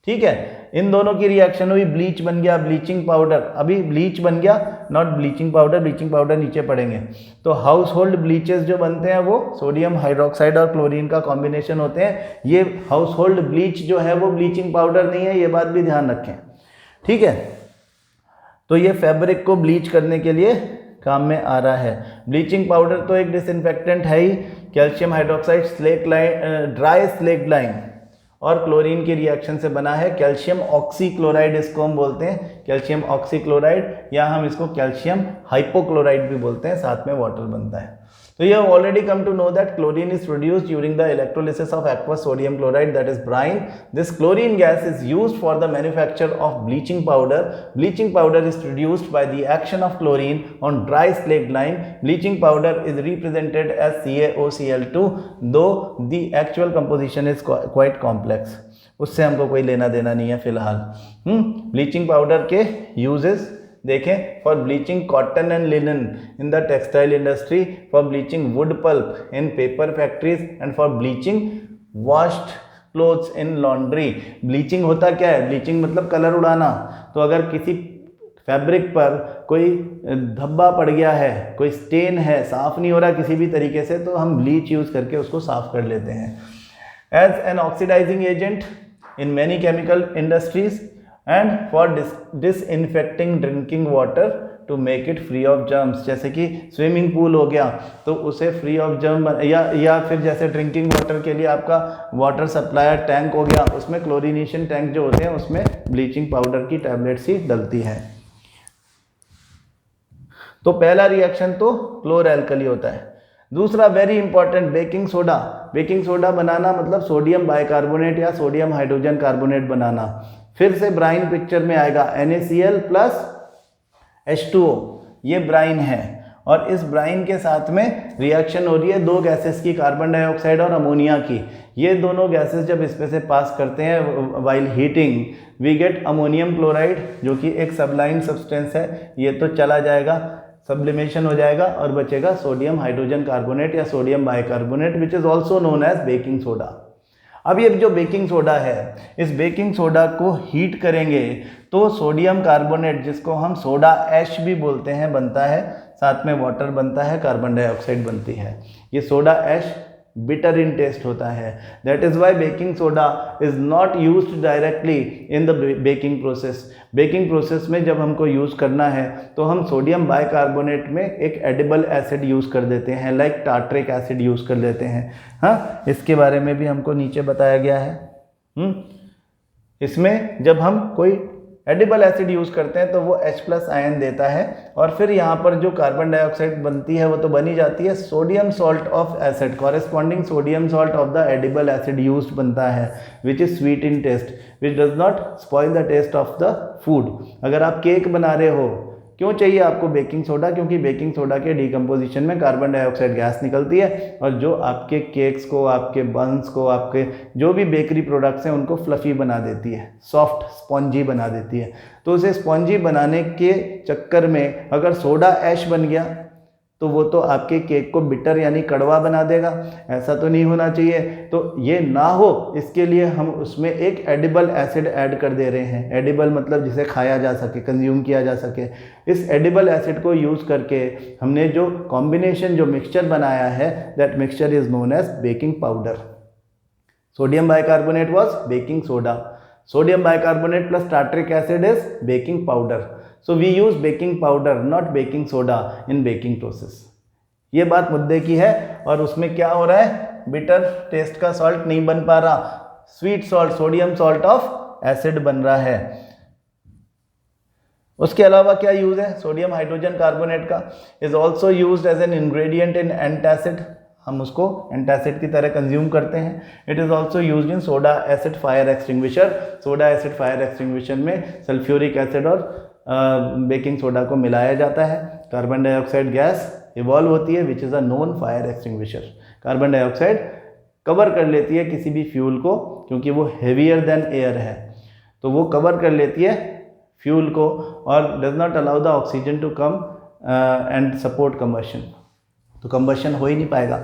ठीक है, इन दोनों की रिएक्शन हुई, ब्लीच बन गया, ब्लीचिंग पाउडर, अभी ब्लीच बन गया, नॉट ब्लीचिंग पाउडर नीचे पड़ेंगे। तो हाउस होल्ड ब्लीचेस जो बनते हैं वो सोडियम हाइड्रोक्साइड और क्लोरीन का कॉम्बिनेशन होते हैं। ये हाउस होल्ड ब्लीच जो है वो ब्लीचिंग पाउडर नहीं है, ये बात भी ध्यान रखें, ठीक है। तो ये फैब्रिक को ब्लीच करने के लिए काम में आ रहा है। ब्लीचिंग पाउडर तो एक डिसइंफेक्टेंट है ही। Calcium hydroxide dry slaked lime और क्लोरीन की रिएक्शन से बना है। कैल्शियम ऑक्सीक्लोराइड इसको हम बोलते हैं, कैल्शियम ऑक्सीक्लोराइड, या हम इसको कैल्शियम हाइपोक्लोराइड भी बोलते हैं, साथ में वाटर बनता है। So you have already come to know that chlorine is produced during the electrolysis of aqueous sodium chloride, that is brine. This chlorine gas is used for the manufacture of bleaching powder. Bleaching powder is produced by the action of chlorine on dry slaked lime. Bleaching powder is represented as CaOCl2, though the actual composition is quite complex. उससे हमको कोई लेना देना नहीं है फिलहाल. ब्लीचिंग पाउडर के यूजेस देखें, for bleaching cotton and linen in the textile industry, for bleaching wood pulp in paper factories and for bleaching washed clothes in laundry. Bleaching होता क्या है? ब्लीचिंग मतलब कलर उड़ाना. तो अगर किसी फैब्रिक पर कोई धब्बा पड़ गया है, कोई स्टेन है, साफ़ नहीं हो रहा किसी भी तरीके से, तो हम ब्लीच यूज़ करके उसको साफ़ कर लेते हैं. As an oxidising agent in many chemical industries and for disinfecting drinking water to make it free of germs. जैसे कि स्विमिंग पूल हो गया तो उसे फ्री ऑफ जर्म, या फिर जैसे ड्रिंकिंग वाटर के लिए आपका वाटर सप्लायर टैंक हो गया, उसमें क्लोरीनेशन टैंक जो होते हैं उसमें ब्लीचिंग पाउडर की टैबलेट्स ही डलती हैं. तो पहला रिएक्शन तो क्लोर एल्कली होता है. दूसरा very important, baking soda. Baking soda बनाना मतलब सोडियम बाइकार्बोनेट या सोडियम हाइड्रोजन कार्बोनेट बनाना. फिर से ब्राइन पिक्चर में आएगा. NaCl प्लस H2O, ये ब्राइन है, और इस ब्राइन के साथ में रिएक्शन हो रही है दो गैसेस की, कार्बन डाइऑक्साइड और अमोनिया की. ये दोनों गैसेस जब इस पे से पास करते हैं while heating, we get ammonium chloride, जो कि एक सबलाइन सब्सटेंस है. ये तो चला जाएगा, सब्लिमेशन हो जाएगा, और बचेगा सोडियम हाइड्रोजन कार्बोनेट या sodium bicarbonate, which is also known as baking soda. अब ये जो बेकिंग सोडा है, इस बेकिंग सोडा को हीट करेंगे तो सोडियम कार्बोनेट, जिसको हम सोडा ऐश भी बोलते हैं, बनता है. साथ में वाटर बनता है, कार्बन डाइऑक्साइड बनती है. ये soda ash bitter in taste होता है. That is why baking soda is not used directly in the baking process. Baking process में जब हमको यूज़ करना है तो हम सोडियम बाइकार्बोनेट में एक एडिबल एसिड यूज़ कर देते हैं, लाइक टार्ट्रिक एसिड यूज़ कर लेते हैं. हाँ, इसके बारे में भी हमको नीचे बताया गया है. इसमें जब हम कोई एडिबल एसिड यूज़ करते हैं तो वो H+ आयन देता है, और फिर यहाँ पर जो कार्बन डाइऑक्साइड बनती है वो तो बनी जाती है. Sodium salt of acid, corresponding sodium salt of the edible acid used बनता है, which is sweet in taste, which does not spoil the taste of the food. अगर आप केक बना रहे हो, क्यों चाहिए आपको बेकिंग सोडा? क्योंकि बेकिंग सोडा के डिकम्पोजिशन में कार्बन डाइऑक्साइड गैस निकलती है, और जो आपके केक्स को, आपके बंस को, आपके जो भी बेकरी प्रोडक्ट्स हैं उनको फ्लफ़ी बना देती है, सॉफ्ट स्पॉन्जी बना देती है. तो उसे स्पॉन्जी बनाने के चक्कर में अगर सोडा ऐश बन गया तो वो तो आपके केक को बिटर यानी कड़वा बना देगा. ऐसा तो नहीं होना चाहिए. तो ये ना हो, इसके लिए हम उसमें एक एडिबल एसिड ऐड कर दे रहे हैं. एडिबल मतलब जिसे खाया जा सके, कंज्यूम किया जा सके. इस एडिबल एसिड को यूज़ करके हमने जो कॉम्बिनेशन, जो मिक्सचर बनाया है, that mixture is known as baking powder. Sodium bicarbonate was baking soda. Sodium bicarbonate plus tartric acid is baking powder. So we use baking powder, not baking soda in baking process. ये बात मुद्दे की है, और उसमें क्या हो रहा है? बिटर टेस्ट का सॉल्ट नहीं बन पा रहा, sweet salt, sodium salt of acid बन रहा है. उसके अलावा क्या यूज है? सोडियम हाइड्रोजन कार्बोनेट का is also use as an ingredient in antacid. हम उसको एंटासिड की तरह कंज्यूम करते हैं. It is also use in soda acid fire extinguisher. Soda acid fire extinguisher में सल्फ्यूरिक एसिड और बेकिंग सोडा को मिलाया जाता है. कार्बन डाइऑक्साइड गैस इवॉल्व होती है, which is a known fire extinguisher. Carbon dioxide cover कर लेती है किसी भी फ्यूल को, क्योंकि वो हेवियर देन एयर है, तो वो कवर कर लेती है फ्यूल को, और does not allow the oxygen to come and support combustion. तो कंबशन हो ही नहीं पाएगा.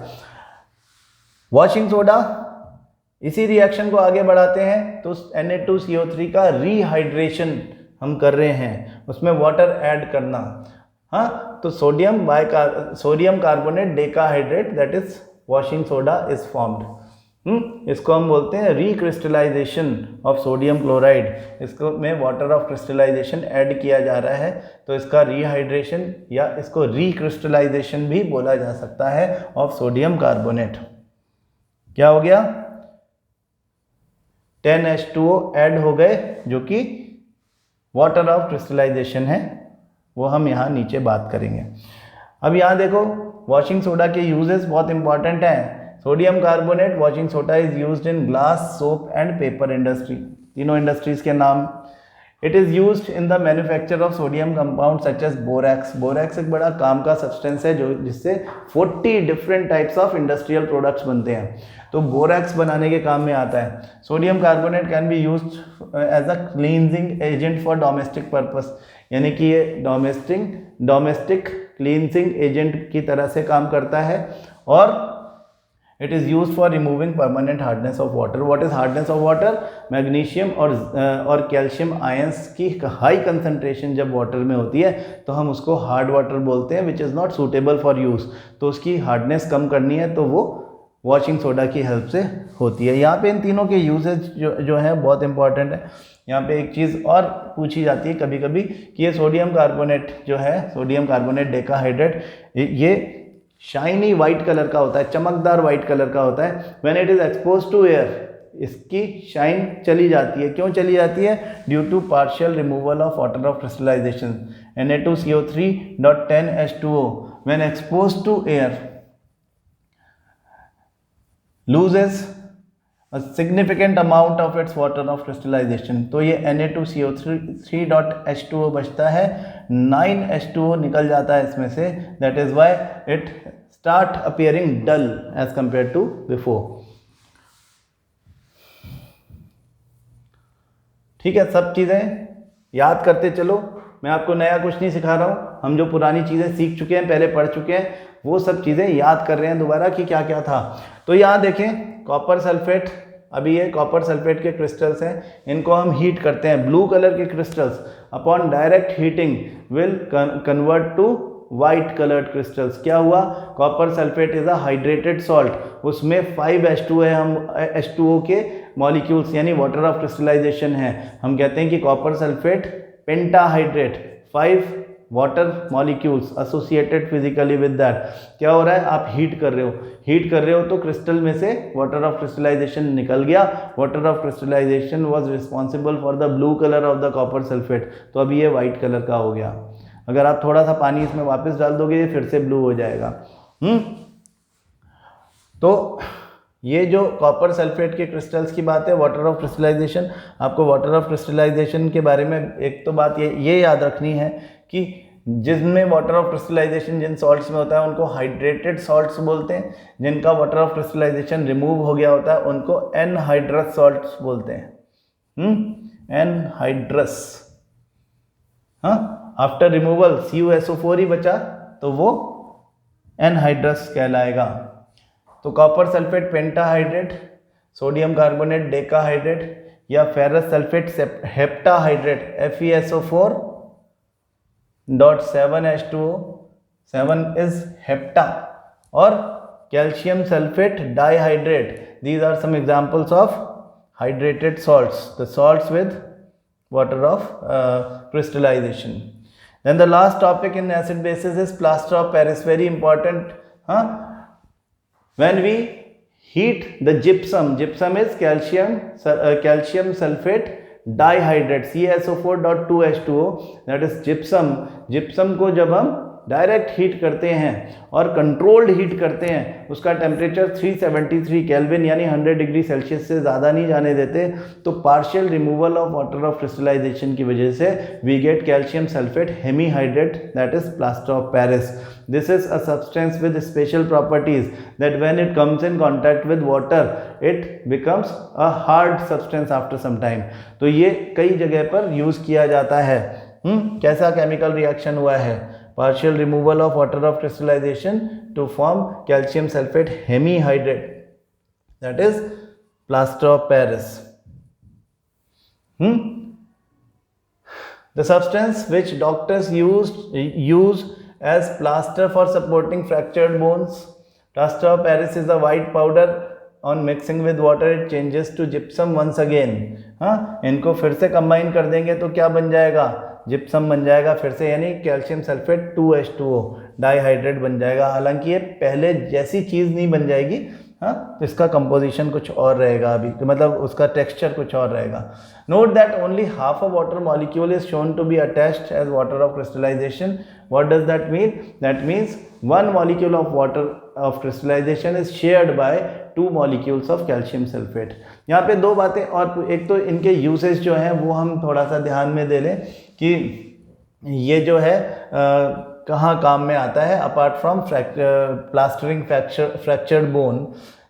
वॉशिंग सोडा, इसी रिएक्शन को आगे बढ़ाते हैं तो Na2CO3 का रीहाइड्रेशन हम कर रहे हैं, उसमें वाटर ऐड करना. हाँ, तो sodium carbonate decahydrate, that is washing soda is formed. इसको हम बोलते हैं रिक्रिस्टलाइजेशन ऑफ सोडियम क्लोराइड. इसको में वाटर ऑफ क्रिस्टलाइजेशन ऐड किया जा रहा है, तो इसका रीहाइड्रेशन या इसको रिक्रिस्टलाइजेशन भी बोला जा सकता है ऑफ सोडियम कार्बोनेट. क्या हो गया? 10H2O ऐड हो गए, जो कि वाटर ऑफ क्रिस्टलाइजेशन है, वो हम यहाँ नीचे बात करेंगे. अब यहाँ देखो, वॉशिंग सोडा के यूजेस बहुत इंपॉर्टेंट हैं। Sodium carbonate washing soda is used in glass, soap and paper industry, तीनों इंडस्ट्रीज के नाम। It is used in the manufacture of sodium compound such as borax. Borax एक बड़ा काम का सब्सटेंस है जो जिससे 40 different types of industrial products बनते हैं, तो बोरैक्स बनाने के काम में आता है। Sodium carbonate can be used as a cleansing agent for domestic purpose, यानी कि ये डोमेस्टिक क्लींजिंग एजेंट की तरह से काम करता है। और it is use for removing permanent hardness of water. What is hardness of water? Magnesium और कैल्शियम आयंस की हाई कंसंट्रेशन जब वाटर में होती है तो हम उसको हार्ड वाटर बोलते हैं, which is not suitable for use. तो उसकी हार्डनेस कम करनी है तो वो वॉशिंग सोडा की हेल्प से होती है। यहाँ पे इन तीनों के यूजेज जो है बहुत इंपॉर्टेंट है। यहाँ पे एक चीज़ और पूछी जाती है कभी कभी कि ये सोडियम कार्बोनेट जो है, सोडियम कार्बोनेट डेकाहाइड्रेट, ये शाइनी वाइट कलर का होता है, चमकदार वाइट कलर का होता है। When it is expose to air इसकी शाइन चली जाती है। क्यों चली जाती है? Due to partial removal of water of crystallisation. Na2CO3.10H2O when expose to air loses a significant amount of its water of crystallization। तो ये Na2CO3.H2O बचता है, 9H2O निकल जाता है इसमें से। that is why it start appearing dull as compared to before। ठीक है, सब चीज़ें याद करते चलो। मैं आपको नया कुछ नहीं सिखा रहा हूँ, हम जो पुरानी चीज़ें सीख चुके हैं, पहले पढ़ चुके हैं, वो सब चीज़ें याद कर रहे हैं दोबारा कि क्या क्या था। तो यहाँ देखें कॉपर सल्फेट, अभी ये कॉपर सल्फेट के क्रिस्टल्स हैं, इनको हम हीट करते हैं। ब्लू कलर के crystals upon direct heating will convert to white coloured crystals. क्या हुआ? Copper sulphate is a hydrated salt, उसमें 5H2 है, हम H2O के मॉलिक्यूल्स यानी वाटर ऑफ क्रिस्टलाइजेशन है। हम कहते हैं कि copper sulphate pentahydrate, 5 water molecules associated physically with that. क्या हो रहा है? आप हीट कर रहे हो तो क्रिस्टल में से वाटर ऑफ क्रिस्टलाइजेशन निकल गया। Water of crystallisation was responsible for the blue colour of the copper sulphate, तो अभी ये वाइट कलर का हो गया। अगर आप थोड़ा सा पानी इसमें वापस डाल दोगे ये फिर से ब्लू हो जाएगा। तो ये जो कॉपर सल्फेट के क्रिस्टल्स की बात है, वाटर ऑफ क्रिस्टलाइजेशन। आपको वाटर ऑफ क्रिस्टलाइजेशन के बारे में एक तो बात ये याद रखनी है कि जिसमें वाटर ऑफ क्रिस्टलाइजेशन जिन सॉल्ट्स में होता है उनको हाइड्रेटेड सॉल्ट्स बोलते हैं, जिनका वाटर ऑफ क्रिस्टलाइजेशन रिमूव हो गया होता है उनको एनहाइड्रस सॉल्ट्स बोलते हैं। एनहाइड्रस। हाँ, आफ्टर रिमूवल CuSO4 ही बचा तो वो एनहाइड्रस कहलाएगा। तो copper sulphate pentahydrate, sodium carbonate decahydrate या ferrous sulphate heptahydrate FeSO4.7H2O, 7 is hepta, और calcium sulphate dihydrate. These are some examples of hydrated salts, the salts with water of crystallization. Then the last topic in acid bases is plaster of Paris, very important. When we heat the gypsum is calcium sulfate dihydrate, CaSO4.2H2O, that is gypsum को जब हम डायरेक्ट हीट करते हैं और कंट्रोल्ड हीट करते हैं, उसका टेम्परेचर 373 केल्विन यानी 100 डिग्री सेल्सियस से ज़्यादा नहीं जाने देते, तो partial removal of water of crystallisation की वजह से we get calcium sulphate hemihydrate, that is plaster of Paris. This is a substance with special properties that when it comes in contact with water, it becomes a hard substance after some time. तो ये कई जगह पर यूज़ किया जाता है। कैसा केमिकल रिएक्शन हुआ है? Partial removal of water of crystallization to form calcium sulfate hemihydrate, that is plaster of Paris. The substance which doctors use as plaster for supporting fractured bones. Plaster of Paris is a white powder. On mixing with water it changes to gypsum once again. इनको फिर से कंबाइन कर देंगे तो क्या बन जाएगा? जिप्सम बन जाएगा फिर से, यानी कैल्शियम सल्फेट 2H2O डाइहाइड्रेट बन जाएगा। हालांकि ये पहले जैसी चीज़ नहीं बन जाएगी, हाँ, तो इसका कंपोजिशन कुछ और रहेगा अभी, मतलब उसका टेक्सचर कुछ और रहेगा। Note that only half a water molecule is shown to be attached as water of crystallisation. What does that mean? That means one molecule of water of crystallisation is shared by 2 molecules of calcium sulphate. यहाँ पे 2 बातें, और एक तो इनके यूसेज जो हैं वो हम थोड़ा सा ध्यान में दे लें कि ये जो है कहाँ काम में आता है। Apart from plastering fractured bone,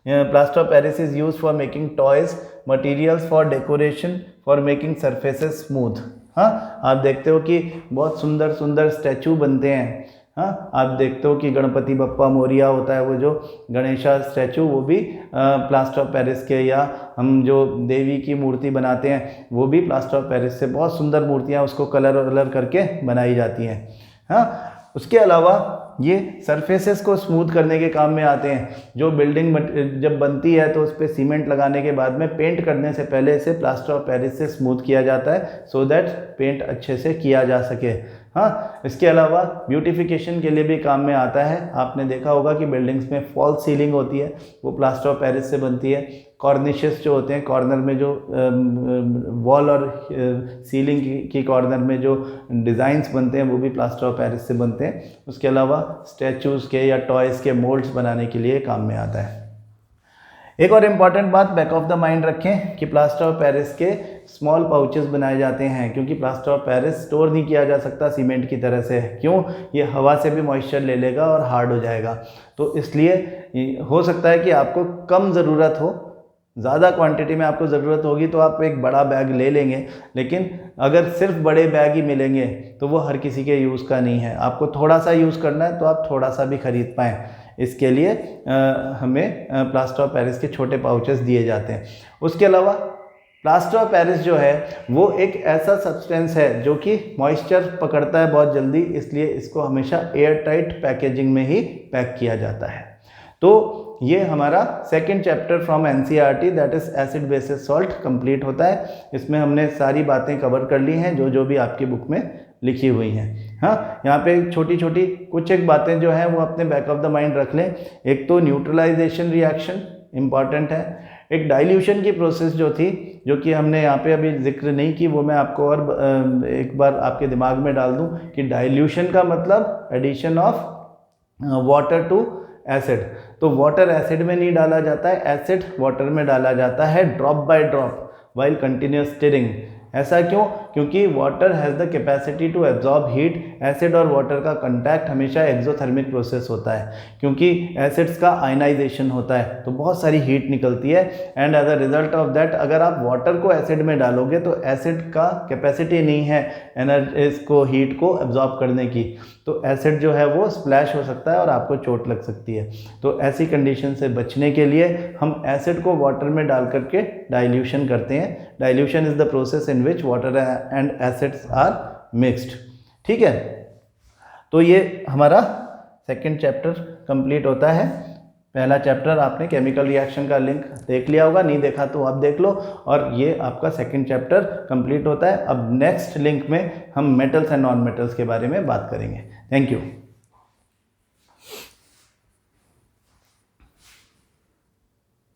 plaster of Paris is use for making toys, materials for decoration, for making surfaces smooth. हाँ, आप देखते हो कि बहुत सुंदर सुंदर स्टैचू बनते हैं। हाँ, आप देखते हो कि गणपति बप्पा मोरिया होता है, वो जो गणेशा स्टैचू, वो भी प्लास्टर ऑफ पेरिस के, या हम जो देवी की मूर्ति बनाते हैं वो भी प्लास्टर ऑफ पेरिस से, बहुत सुंदर मूर्तियाँ उसको कलर करके बनाई जाती हैं। हाँ, उसके अलावा ये सरफेसेस को स्मूथ करने के काम में आते हैं। जो बिल्डिंग जब बनती है तो उस पर सीमेंट लगाने के बाद में पेंट करने से पहले इसे प्लास्टर ऑफ पेरिस से स्मूथ किया जाता है, सो दैट पेंट अच्छे से किया जा सके। हाँ, इसके अलावा ब्यूटिफिकेशन के लिए भी काम में आता है। आपने देखा होगा कि बिल्डिंग्स में फॉल्स सीलिंग होती है, वो प्लास्टर ऑफ पेरिस से बनती है। कॉर्निशेस जो होते हैं, कॉर्नर में जो वॉल और सीलिंग की कॉर्नर में जो डिज़ाइंस बनते हैं वो भी प्लास्टर ऑफ पेरिस से बनते हैं। उसके अलावा स्टैचूज़ के या टॉयज़ के मोल्ड्स बनाने के लिए काम में आता है। एक और इम्पॉर्टेंट बात बैक ऑफ द माइंड रखें कि प्लास्टर ऑफ पेरिस के स्मॉल पाउचेस बनाए जाते हैं, क्योंकि प्लास्टर ऑफ पेरिस स्टोर नहीं किया जा सकता सीमेंट की तरह से। क्यों? ये हवा से भी मॉइस्चर ले लेगा और हार्ड हो जाएगा। तो इसलिए हो सकता है कि आपको कम ज़रूरत हो, ज़्यादा क्वांटिटी में आपको ज़रूरत होगी तो आप एक बड़ा बैग ले लेंगे, लेकिन अगर सिर्फ बड़े बैग ही मिलेंगे तो वो हर किसी के यूज़ का नहीं है। आपको थोड़ा सा यूज़ करना है तो आप थोड़ा सा भी खरीद पाएँ, इसके लिए हमें प्लास्टर ऑफ पेरिस के छोटे पाउचेस दिए जाते हैं। उसके अलावा प्लास्टर ऑफ पेरिस जो है वो एक ऐसा सब्सटेंस है जो कि मॉइस्चर पकड़ता है बहुत जल्दी, इसलिए इसको हमेशा एयर टाइट पैकेजिंग में ही पैक किया जाता है। तो ये हमारा second chapter from NCERT, that is acid basis salt, complete होता है। इसमें हमने सारी बातें कवर कर ली हैं जो भी आपकी बुक में लिखी हुई हैं। हाँ, यहाँ पे छोटी छोटी कुछ एक बातें जो हैं वो अपने बैक ऑफ द माइंड रख लें। एक तो न्यूट्रलाइजेशन रिएक्शन इम्पॉर्टेंट है। एक डाइल्यूशन की प्रोसेस जो थी, जो कि हमने यहाँ पे अभी जिक्र नहीं की, वो मैं आपको और एक बार आपके दिमाग में डाल दूँ कि डाइल्यूशन का मतलब addition of water to acid. तो वाटर एसिड में नहीं डाला जाता है, एसिड वाटर में डाला जाता है drop by drop while continuous stirring. ऐसा क्यों? क्योंकि water has the capacity to absorb heat. Acid और वाटर का कंटैक्ट हमेशा एक्सोथर्मिक प्रोसेस होता है, क्योंकि एसिड्स का आयनाइजेशन होता है तो बहुत सारी हीट निकलती है। And as a result of that, अगर आप वाटर को एसिड में डालोगे तो एसिड का कैपेसिटी नहीं है एनर्जी इसको हीट को एब्जॉर्ब करने की, तो एसिड जो है वो स्प्लैश हो सकता है और आपको चोट लग सकती है। तो ऐसी कंडीशन से बचने के लिए हम एसिड को वाटर में डाल करके डाइल्यूशन करते हैं। Dilution is the process in which water and acids are mixed. ठीक है, तो ये हमारा सेकंड चैप्टर कंप्लीट होता है। पहला चैप्टर आपने केमिकल रिएक्शन का लिंक देख लिया होगा, नहीं देखा तो आप देख लो, और ये आपका सेकंड चैप्टर कंप्लीट होता है। अब नेक्स्ट लिंक में हम मेटल्स एंड नॉन मेटल्स के बारे में बात करेंगे। Thank you.